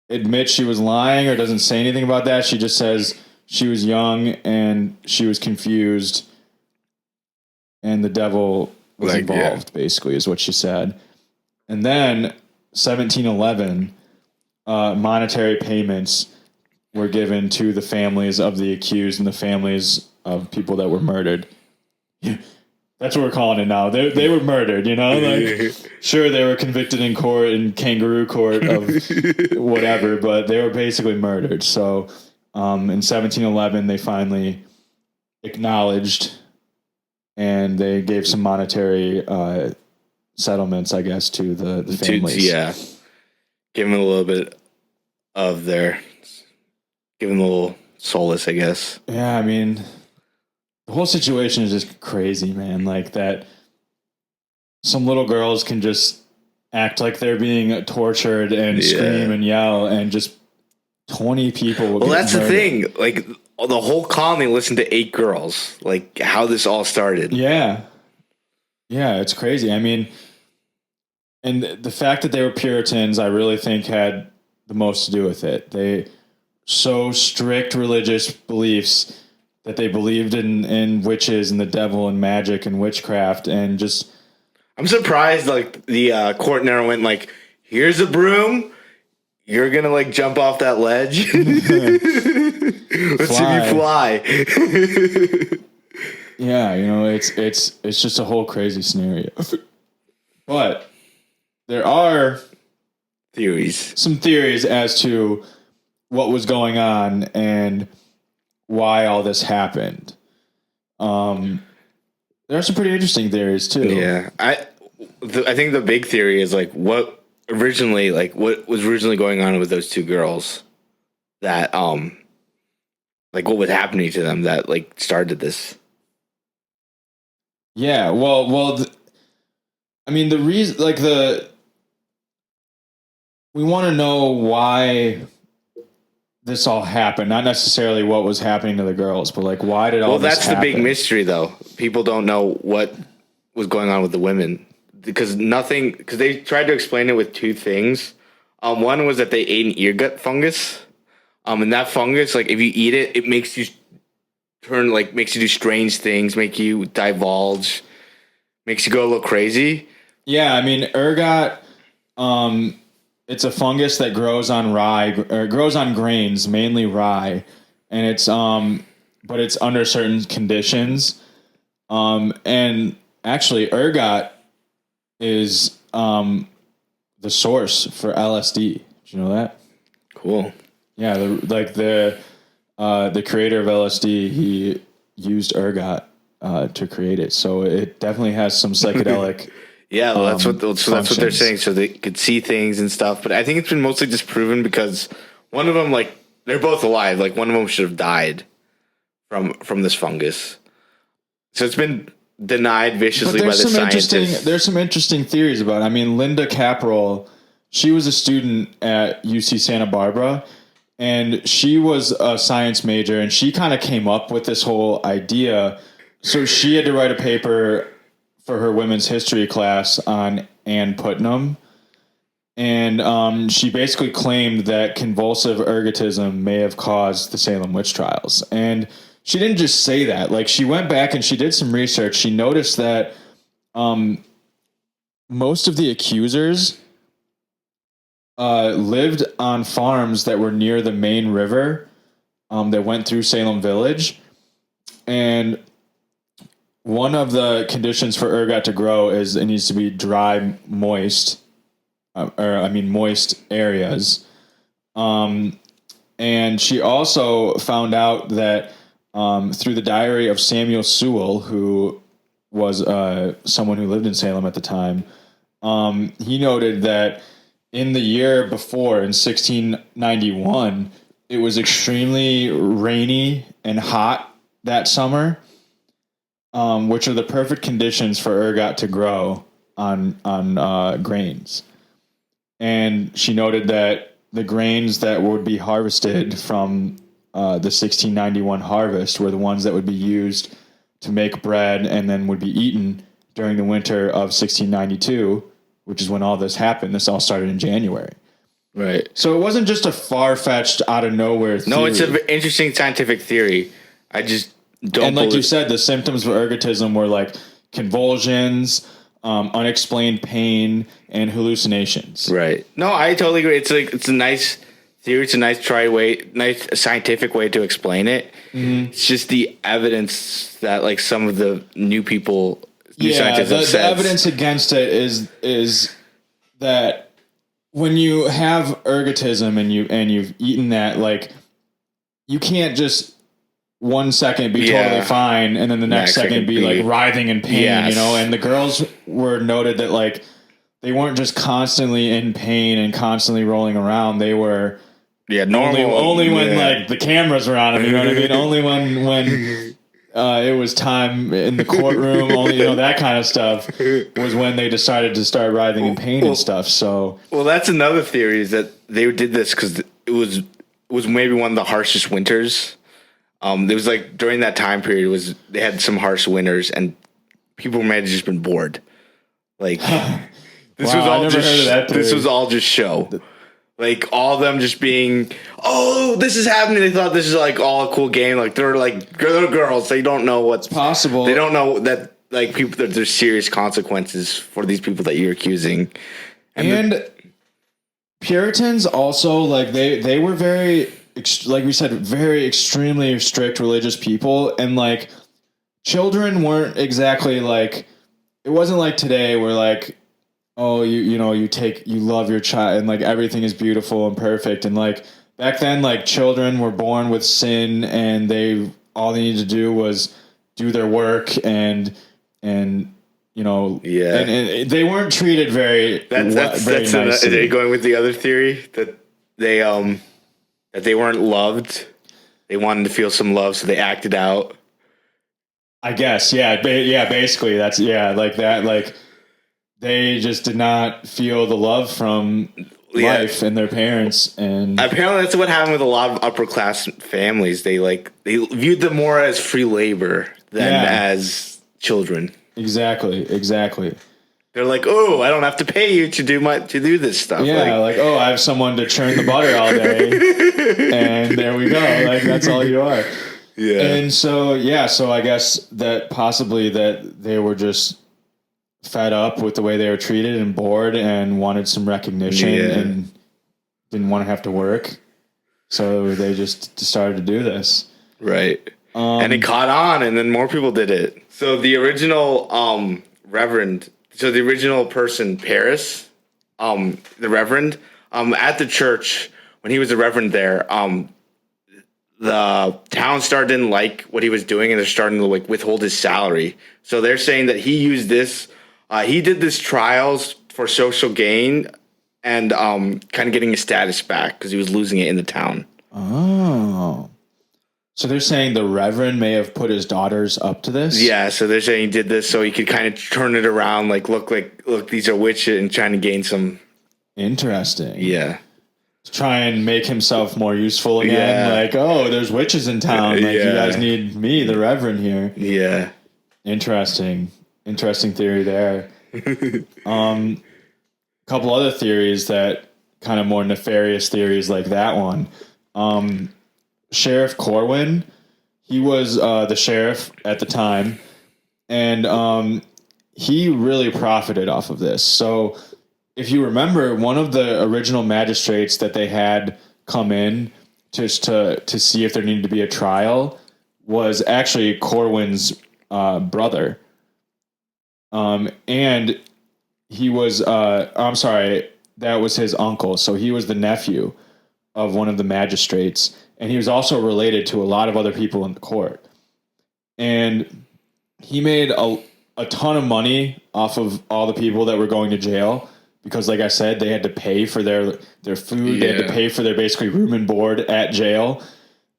admit she was lying or doesn't say anything about that. She just says she was young and she was confused and the devil was involved, basically, is what she said. And then 1711, monetary payments were given to the families of the accused and the families of people that were murdered. That's what we're calling it now. They were murdered, you know? Like, sure, they were convicted in court, in kangaroo court of whatever, but they were basically murdered. So in 1711, they finally acknowledged and they gave some monetary settlements, I guess, to the families. Yeah. Give them a little bit of their... Give them a little solace, I guess. Yeah, I mean, the whole situation is just crazy, man. Like that some little girls can just act like they're being tortured and scream and yell, and just 20 people will that's murdered. The thing. Like, the whole colony listened to 8 girls. Like, how this all started. Yeah. Yeah, it's crazy. I mean, and the fact that they were Puritans, I really think had the most to do with it. They so strict religious beliefs that they believed in witches and the devil and magic and witchcraft, and just... I'm surprised, like, the court never went, like, here's a broom, you're gonna, like, jump off that ledge. Let's see you fly. Yeah, you know, it's just a whole crazy scenario. But there are... some theories as to what was going on and why all this happened. There are some pretty interesting theories too. Yeah, I think the big theory is like what was originally going on with those 2 girls that like what was happening to them that like started this. Yeah, well, I mean, the reason, like we want to know why this all happened, not necessarily what was happening to the girls, but like why did all this happen? That's the big mystery, though. People don't know what was going on with the women because they tried to explain it with 2 things. One was that they ate an ear gut fungus, and that fungus, like if you eat it, it makes you makes you do strange things, make you divulge, makes you go a little crazy. Yeah, I mean, ergot. It's a fungus that grows on rye, or grows on grains, mainly rye, and it's but it's under certain conditions. And actually, ergot is the source for LSD. Did you know that? Cool. Yeah, the creator of LSD, he used ergot to create it, so it definitely has some psychedelic. Yeah, well, that's what they're functions. saying. So they could see things and stuff. But I think it's been mostly disproven because one of them, like, they're both alive. Like, one of them should have died from this fungus. So it's been denied viciously by the scientists. There's some interesting theories about it. I mean, Linda Caporal, she was a student at UC Santa Barbara, and she was a science major, and she kind of came up with this whole idea. So she had to write a paper for her women's history class on Ann Putnam. And she basically claimed that convulsive ergotism may have caused the Salem Witch Trials. And she didn't just say that. Like, she went back and she did some research. She noticed that most of the accusers lived on farms that were near the main river that went through Salem Village. And one of the conditions for ergot to grow is it needs to be dry, moist, moist areas. And she also found out that through the diary of Samuel Sewell, who was someone who lived in Salem at the time, he noted that in the year before, in 1691, it was extremely rainy and hot that summer, which are the perfect conditions for ergot to grow on grains. And she noted that the grains that would be harvested from the 1691 harvest were the ones that would be used to make bread and then would be eaten during the winter of 1692, which is when all this happened. This all started in January. Right. So it wasn't just a far-fetched, out-of-nowhere theory. No, it's an interesting scientific theory. I just don't And like you said, the symptoms of ergotism were like convulsions, unexplained pain, and hallucinations. Right. No, I totally agree. It's a nice theory. It's a nice scientific way to explain it. Mm-hmm. It's just the evidence that like some of the new scientists have said. The evidence against it is that when you have ergotism and you've eaten that, like, you can't just 1 second be totally fine and then the next second be like writhing in pain, yes. And the girls were noted that like they weren't just constantly in pain and constantly rolling around. They were normal only when like the cameras were on them, you know what I mean? Only when it was time in the courtroom, only, that kind of stuff was when they decided to start writhing in pain and stuff. So, well, that's another theory, is that they did this because it was maybe one of the harshest winters. It was like during that time period they had some harsh winters and people may have just been bored. Like this was all just show. Like all of them just being, oh, this is happening. They thought this is like all a cool game. Like they're girls. They don't know what's possible. They don't know that like people that there's serious consequences for these people that you're accusing. And Puritans also, like they were very, like we said, very extremely strict religious people, and like children weren't exactly like, it wasn't like today where like, oh, you love your child and like everything is beautiful and perfect. And like back then, like children were born with sin and all they needed to do was do their work and and they weren't treated very nicely. Are they going with the other theory that they weren't loved? They wanted to feel some love, so they acted out. I guess, yeah, basically that's like that, like. They just did not feel the love from life and their parents, and apparently that's what happened with a lot of upper class families. They viewed them more as free labor than as children. Exactly. They're like, oh, I don't have to pay you to do this stuff. Yeah, like oh, I have someone to churn the butter all day, and there we go. Like that's all you are. Yeah. And so I guess that possibly that they were just fed up with the way they were treated and bored and wanted some recognition and didn't want to have to work. So they just started to do this. Right. And it caught on and then more people did it. So the original the original person, Paris, the Reverend, at the church when he was a reverend there, the town didn't like what he was doing, and they're starting to like withhold his salary. So they're saying that he used this. He did this trials for social gain and kind of getting his status back because he was losing it in the town. Oh. So they're saying the Reverend may have put his daughters up to this? Yeah, so they're saying he did this so he could kind of turn it around, like, look, these are witches, and trying to gain some. Interesting. Yeah. To try and make himself more useful again. Yeah. Like, oh, there's witches in town. Like, you guys need me, the Reverend, here. Yeah. Interesting theory there. Couple other theories that kind of more nefarious theories like that one. Sheriff Corwin, he was the sheriff at the time, and he really profited off of this. So if you remember, one of the original magistrates that they had come in just to see if there needed to be a trial was actually Corwin's brother. And he was, I'm sorry, that was his uncle. So he was the nephew of one of the magistrates. And he was also related to a lot of other people in the court. And he made a ton of money off of all the people that were going to jail. Because like I said, they had to pay for their food. Yeah. They had to pay for their basically room and board at jail.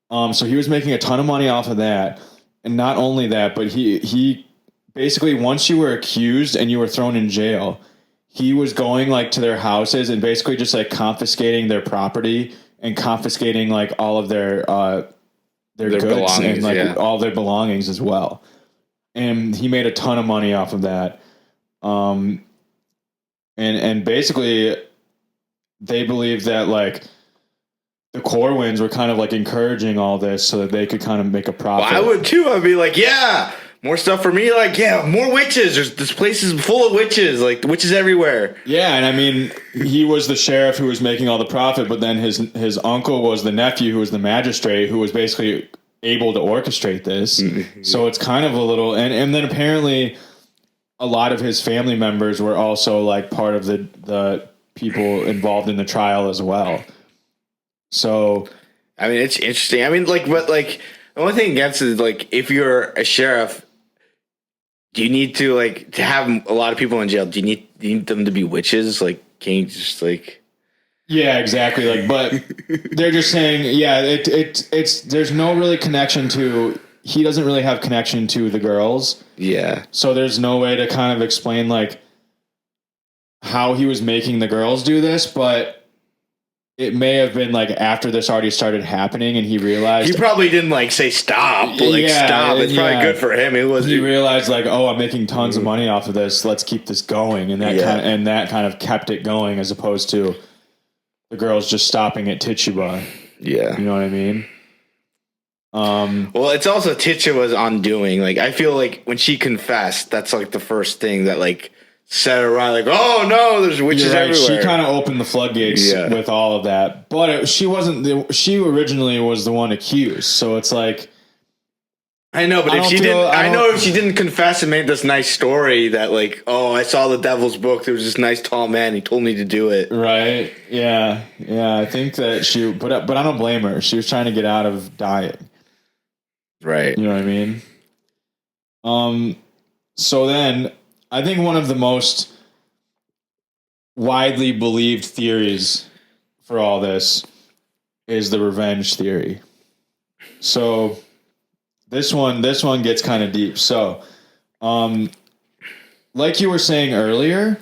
So he was making a ton of money off of that. And not only that, but he basically, once you were accused and you were thrown in jail, he was going like to their houses and basically just like confiscating their property and confiscating like all of their goods and like all their belongings as well. And he made a ton of money off of that. And basically they believe that like the Corwins were kind of like encouraging all this so that they could kind of make a profit. Well, I would too. I'd be like, yeah, more stuff for me. Like, yeah, more witches. This place is full of witches. Like, witches everywhere. Yeah, and I mean, he was the sheriff who was making all the profit, but then his uncle was the nephew who was the magistrate who was basically able to orchestrate this. So it's kind of a little, and then apparently a lot of his family members were also like part of the people involved in the trial as well. So, I mean, it's interesting. I mean, like, but like the only thing against it is like if you're a sheriff, do you need to like to have a lot of people in jail? Do you need them to be witches? Like, can you just like? Yeah, exactly. Like, but they're just saying, yeah, it's there's no really connection to. He doesn't really have connection to the girls. Yeah. So there's no way to kind of explain like how he was making the girls do this, but it may have been like after this already started happening and he realized he probably didn't like say stop, like stop. It's probably good for him. He realized like, oh, I'm making tons of money off of this. Let's keep this going. And that kind of kept it going as opposed to the girls just stopping at Tituba. Yeah. You know what I mean? Well, it's also Tituba's undoing. Like, I feel like when she confessed, that's like the first thing that like set her right. Like, oh no, there's witches everywhere. She kind of opened the floodgates with all of that, but she wasn't. She originally was the one accused, so it's like. I know, but if she didn't confess and made this nice story that like, oh, I saw the devil's book. There was this nice tall man. He told me to do it. Right? Yeah. I think that she, but I don't blame her. She was trying to get out of dying. Right. You know what I mean? So then I think one of the most widely believed theories for all this is the revenge theory. So this one gets kind of deep. So, like you were saying earlier,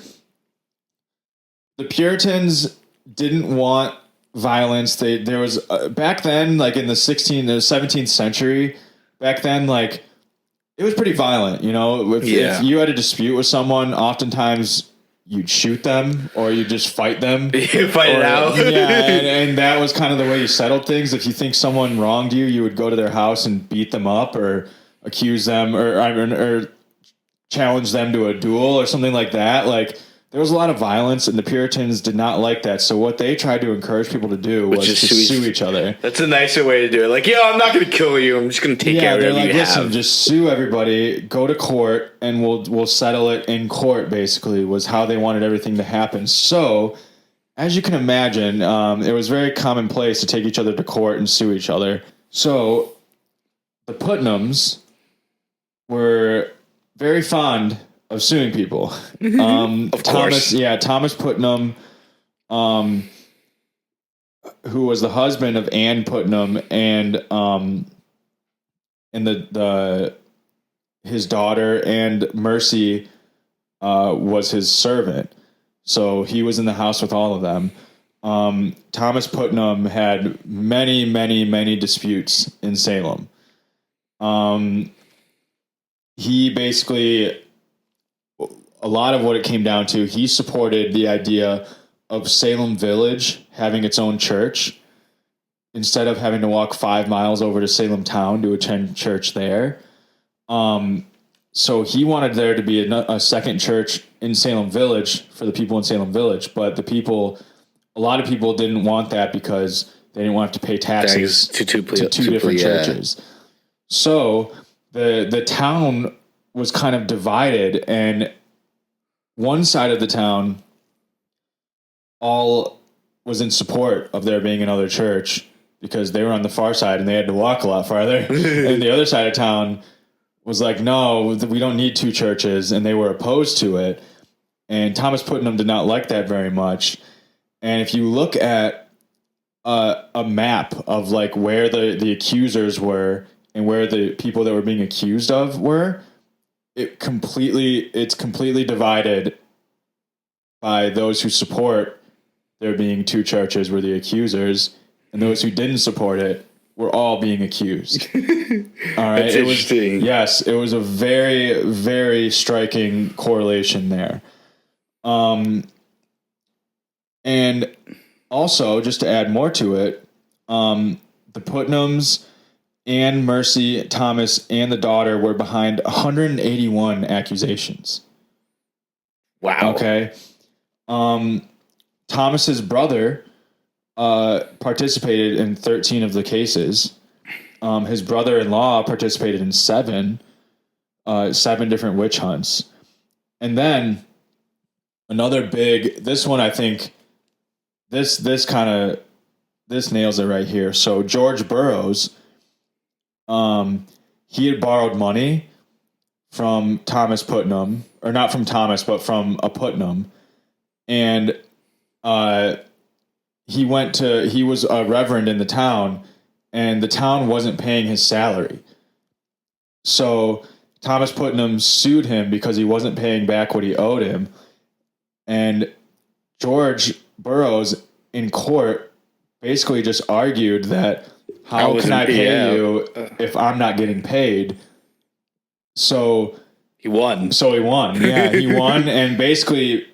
the Puritans didn't want violence. There was back then, like in the 17th century, back then, like it was pretty violent. You know, if you had a dispute with someone, oftentimes you'd shoot them or you just fight them. Fight it out. and that was kind of the way you settled things. If you think someone wronged you, you would go to their house and beat them up or accuse them or challenge them to a duel or something like that. Like there was a lot of violence and the Puritans did not like that. So what they tried to encourage people to do was to sue each other. That's a nicer way to do it. Like, I'm not going to kill you. I'm just going to take care of whatever you have. Listen, just sue everybody, go to court, and we'll settle it in court, basically, was how they wanted everything to happen. So as you can imagine, it was very commonplace to take each other to court and sue each other. So the Putnams were very fond of suing people. Of course. Thomas Putnam, who was the husband of Anne Putnam, and his daughter, and Mercy was his servant. So he was in the house with all of them. Thomas Putnam had many, many, many disputes in Salem. He basically, a lot of what it came down to, he supported the idea of Salem Village having its own church instead of having to walk 5 miles over to Salem town to attend church there. So he wanted there to be a second church in Salem Village for the people in Salem Village, but a lot of people didn't want that because they didn't want to pay taxes to two different churches. So the town was kind of divided, and one side of the town all was in support of there being another church because they were on the far side and they had to walk a lot farther. And the other side of town was like, no, we don't need two churches, and they were opposed to it. And Thomas Putnam did not like that very much. And if you look at a map of like where the accusers were and where the people that were being accused of were, it's completely divided by those who support there being two churches were the accusers, and those who didn't support it were all being accused. All right. That's interesting. It was a very, very striking correlation there. And also, just to add more to it, the Putnams, Anne, Mercy, Thomas, and the daughter were behind 181 accusations. Wow. Okay. Thomas's brother participated in 13 of the cases. His brother-in-law participated in seven different witch hunts. And then another big, this one, I think this nails it right here. So George Burroughs, he had borrowed money from Thomas Putnam, or not from Thomas, but from a Putnam. And, he was a reverend in the town, and the town wasn't paying his salary. So Thomas Putnam sued him because he wasn't paying back what he owed him. And George Burroughs in court basically just argued that how can I pay you if I'm not getting paid? So he won. Yeah, he won. And basically,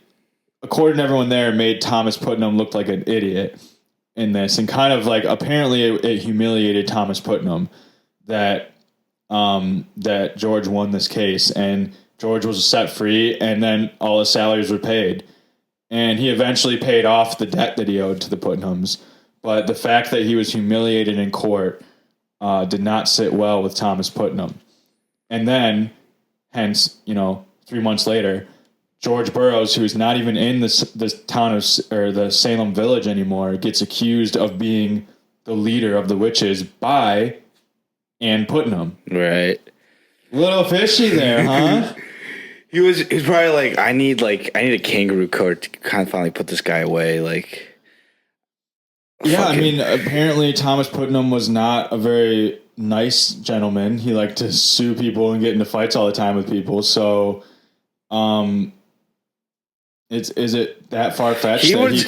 according to everyone there, made Thomas Putnam look like an idiot in this, and kind of like apparently it humiliated Thomas Putnam that George won this case, and George was set free, and then all his salaries were paid, and he eventually paid off the debt that he owed to the Putnams. But the fact that he was humiliated in court did not sit well with Thomas Putnam, and then hence 3 months later, George Burroughs, who is not even in the town or the Salem Village anymore, gets accused of being the leader of the witches by Anne Putnam. Right. Little fishy there, huh? He was probably like, I need a kangaroo court to kind of finally put this guy away. Like, yeah, I mean, apparently Thomas Putnam was not a very nice gentleman. He liked to sue people and get into fights all the time with people. So, is it that far fetched that he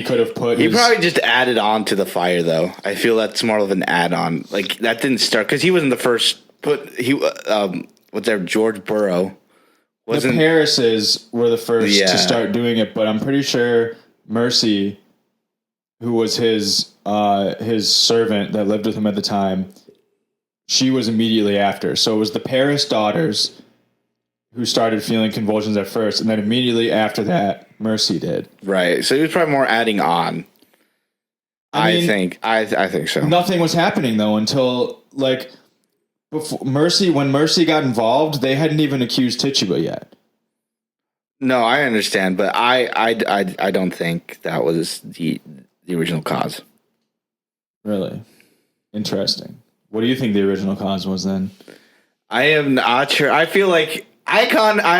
could have put? He probably just added on to the fire, though. I feel that's more of an add-on. Like that didn't start because he wasn't the first. George Burrow wasn't. The Harrises were the first to start doing it, but I'm pretty sure Mercy, who was his servant that lived with him at the time, she was immediately after. So it was the Paris daughters who started feeling convulsions at first, and then immediately after that, Mercy did. Right. So he was probably more adding on. I think so. Nothing was happening though until like before when Mercy got involved, they hadn't even accused Tituba yet. No, I understand, but I don't think that was the original cause. Really interesting. What do you think the original cause was then? I am not sure. I feel like I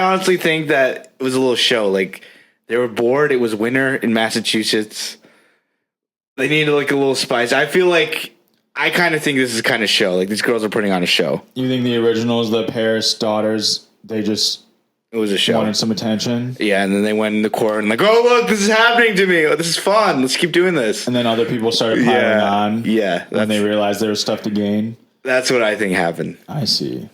honestly think that it was a little show. Like they were bored. It was winter in Massachusetts. They needed like a little spice. I feel like I kind of think this is kind of show. Like these girls are putting on a show. You think the originals, the Paris daughters, they just It was a show. wanted some attention? Yeah, and then they went in the court and like, oh look, this is happening to me. Oh, this is fun. Let's keep doing this. And then other people started piling on. Yeah, When they realized there was stuff to gain. that's what I think happened. I see.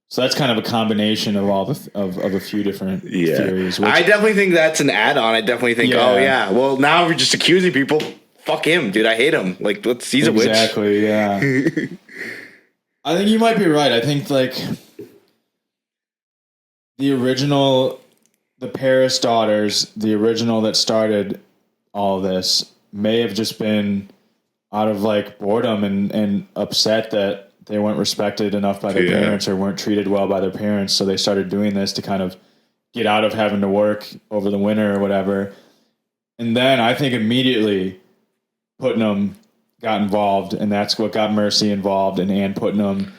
So that's kind of a combination of all of a few different theories. Which, I definitely think that's an add-on. I definitely think, Yeah. oh yeah, well now we're just accusing people. Fuck him, dude. I hate him. Like, he's a witch. exactly, yeah. I think you might be right. I think like the original, the Paris daughters, the original that started all this may have just been out of like boredom and upset that they weren't respected enough by their parents or weren't treated well by their parents. So they started doing this to kind of get out of having to work over the winter or whatever. And then I think immediately Putnam got involved, and that's what got Mercy involved and Ann Putnam.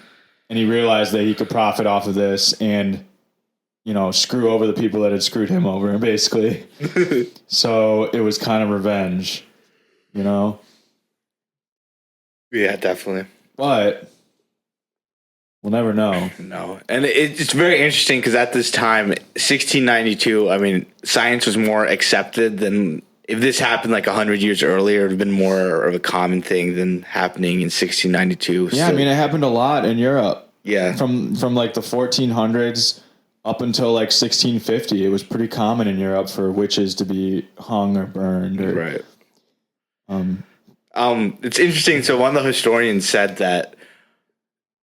And he realized that he could profit off of this and, you know, screw over the people that had screwed him over, basically. So it was kind of revenge, you know? Yeah, definitely. But we'll never know. No, and it's very interesting because at this time, 1692, I mean, science was more accepted than if this happened like 100 years earlier. It would have been more of a common thing than happening in 1692. Yeah, I mean, it happened a lot in Europe. Yeah, From like the 1400s up until like 1650, it was pretty common in Europe for witches to be hung or burned. Or, right. It's interesting. So one of the historians said that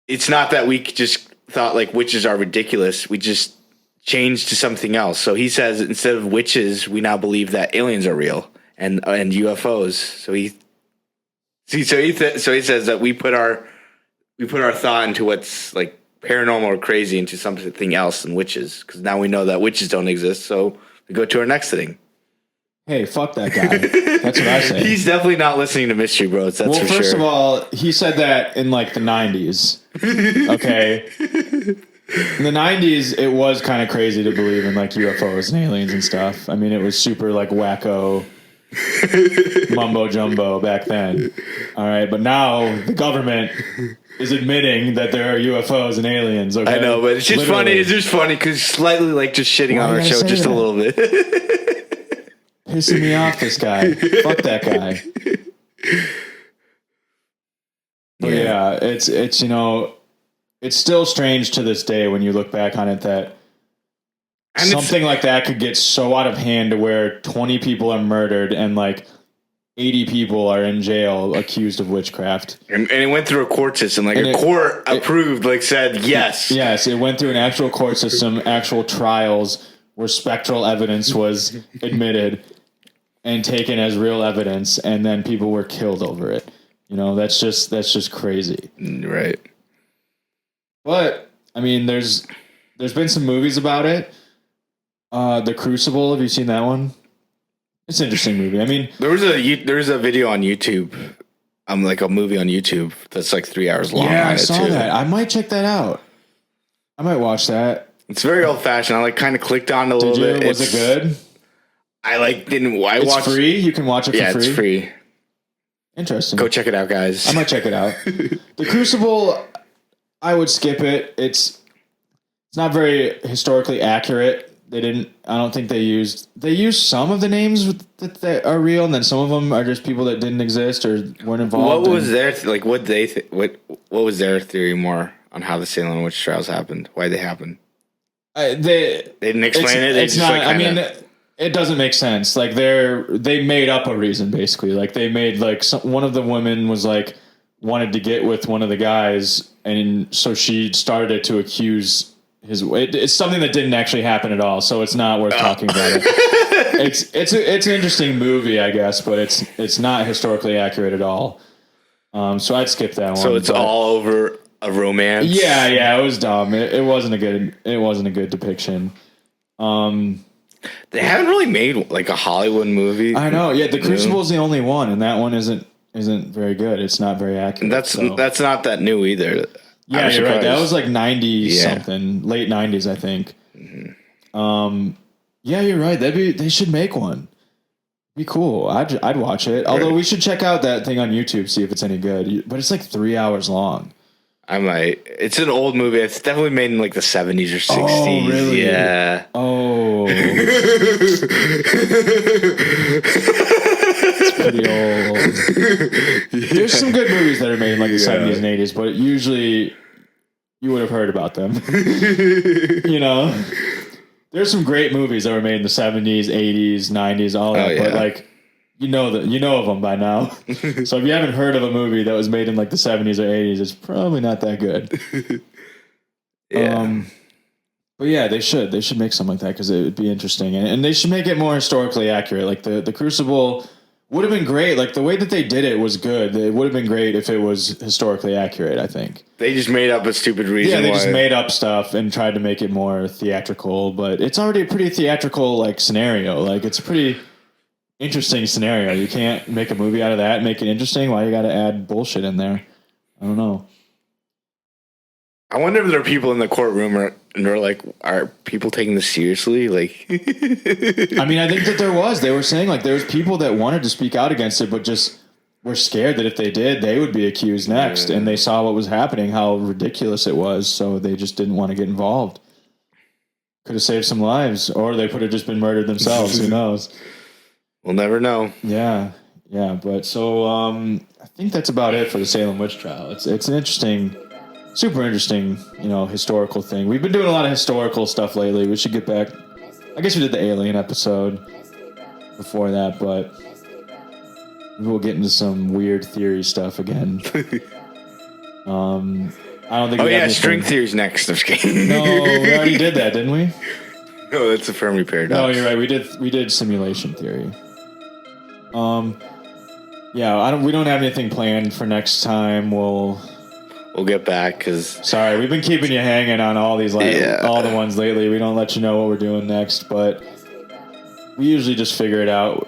it's not that we just thought like witches are ridiculous. We just changed to something else. So he says instead of witches, we now believe that aliens are real and UFOs. So he says that we put our thought into what's like paranormal or crazy into something else than witches, because now we know that witches don't exist. So we go to our next thing. Hey, fuck that guy. That's what I say. He's definitely not listening to Mystery Bros. That's for sure. Well, first of all, he said that in like the 90s. Okay. In the 90s, it was kind of crazy to believe in like UFOs and aliens and stuff. I mean, it was super like wacko mumbo jumbo back then. All right. But now the government is admitting that there are UFOs and aliens. Okay? I know, but it's just funny. It's just funny because slightly like just shitting on our show just a little bit. Pissing me off, this guy. Fuck that guy. But yeah, it's you know, it's still strange to this day when you look back on it that something like that could get so out of hand to where 20 people are murdered and like 80 people are in jail accused of witchcraft. And it went through a court system, like a court approved, like said yes. Yes, it went through an actual court system, actual trials where spectral evidence was admitted and taken as real evidence, and then people were killed over it. You know, that's just crazy. Right. But I mean, there's been some movies about it. The Crucible, have you seen that one? It's an interesting movie. I mean, there was a video on YouTube. Like a movie on YouTube that's like 3 hours long. Yeah, I saw that. I might check that out. I might watch that. It's very old fashioned. I like kind of clicked on it a little bit. Was it good? I like didn't. I it's watched. Free. You can watch it for free. Yeah, it's free. Interesting. Go check it out, guys. I might check it out. The Crucible, I would skip it. It's not very historically accurate. I don't think they used some of the names that are real, and then some of them are just people that didn't exist or weren't involved. What was their what was their theory more on how the Salem Witch Trials happened? Why they happened? They didn't explain it. It's not. I mean, it doesn't make sense. Like they made up a reason basically. Like they made like one of the women was like wanted to get with one of the guys, and so she started to accuse his. It's something that didn't actually happen at all. So it's not worth talking about it. It's an interesting movie, I guess, but it's not historically accurate at all. So I'd skip that one. So it's all over a romance. Yeah, it was dumb. It wasn't a good depiction. They haven't really made like a Hollywood movie. I know. Yeah, The Crucible is the only one, and that one isn't very good. It's not very accurate. That's not that new either. Yeah, you're right. That was like 90 something, late 90s, I think. Yeah, you're right. They should make one. Be cool. I'd watch it. Although we should check out that thing on YouTube, see if it's any good. But it's like 3 hours long. I might. It's an old movie. It's definitely made in like the 70s or 60s. Oh, really? Yeah. Oh. It's pretty old. There's some good movies that are made in like the 70s and 80s, but usually you would have heard about them. You know? There's some great movies that were made in the 70s, 80s, 90s, all that, but like you know of them by now. So if you haven't heard of a movie that was made in like the 70s or 80s, it's probably not that good. But yeah, they should make something like that because it would be interesting, and they should make it more historically accurate. Like the Crucible would have been great. Like the way that they did it was good. It would have been great if it was historically accurate, I think. They just made up a stupid reason. Yeah, they just made up stuff and tried to make it more theatrical, but it's already a pretty theatrical like scenario. Like it's a pretty interesting scenario. You can't make a movie out of that and make it interesting. Why you got to add bullshit in there? I don't know. I wonder if there are people in the courtroom and they're like, are people taking this seriously? Like, I mean, I think that they were saying like there was people that wanted to speak out against it, but just were scared that if they did, they would be accused next. And they saw what was happening, how ridiculous it was. So they just didn't want to get involved. Could have saved some lives, or they could have just been murdered themselves. Who knows? We'll never know. Yeah. Yeah. But so, I think that's about it for the Salem Witch Trial. It's an interesting, super interesting, historical thing. We've been doing a lot of historical stuff lately. We should get back. I guess we did the alien episode before that, but we'll get into some weird theory stuff again. I don't think. Oh yeah, string theory's next. I'm just kidding. No, we already did that, didn't we? No, that's a Fermi paradox. No, you're right. We did simulation theory. Yeah, we don't have anything planned for next time. We'll get back because sorry, we've been keeping you hanging on all these all the ones lately. We don't let you know what we're doing next, but we usually just figure it out,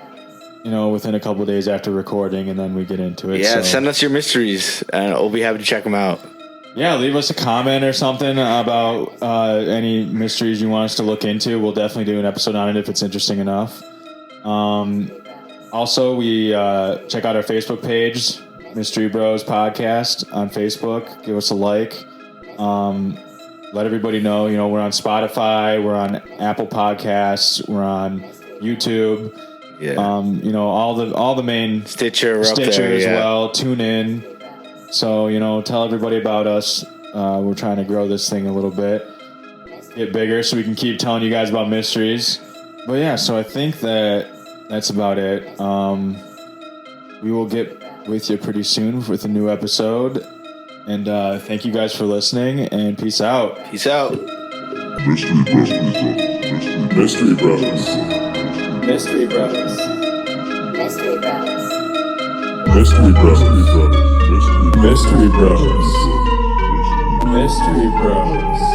within a couple of days after recording, and then we get into it. Yeah, send us your mysteries, and we'll be happy to check them out. Yeah, leave us a comment or something about any mysteries you want us to look into. We'll definitely do an episode on it if it's interesting enough. Also, we check out our Facebook page, Mystery Bros Podcast on Facebook. Give us a like. Let everybody know, we're on Spotify, we're on Apple Podcasts, we're on YouTube. Yeah. All the main Stitcher as well. Tune in. So, tell everybody about us. We're trying to grow this thing a little bit, get bigger so we can keep telling you guys about mysteries. But yeah, so I think that's about it. We will get with you pretty soon with a new episode. And thank you guys for listening, and peace out. Peace out. Mystery Brothers. Mystery Brothers. Mystery Brothers. Mystery Brothers. Mystery Brothers. Mystery Bros. Mystery Bros.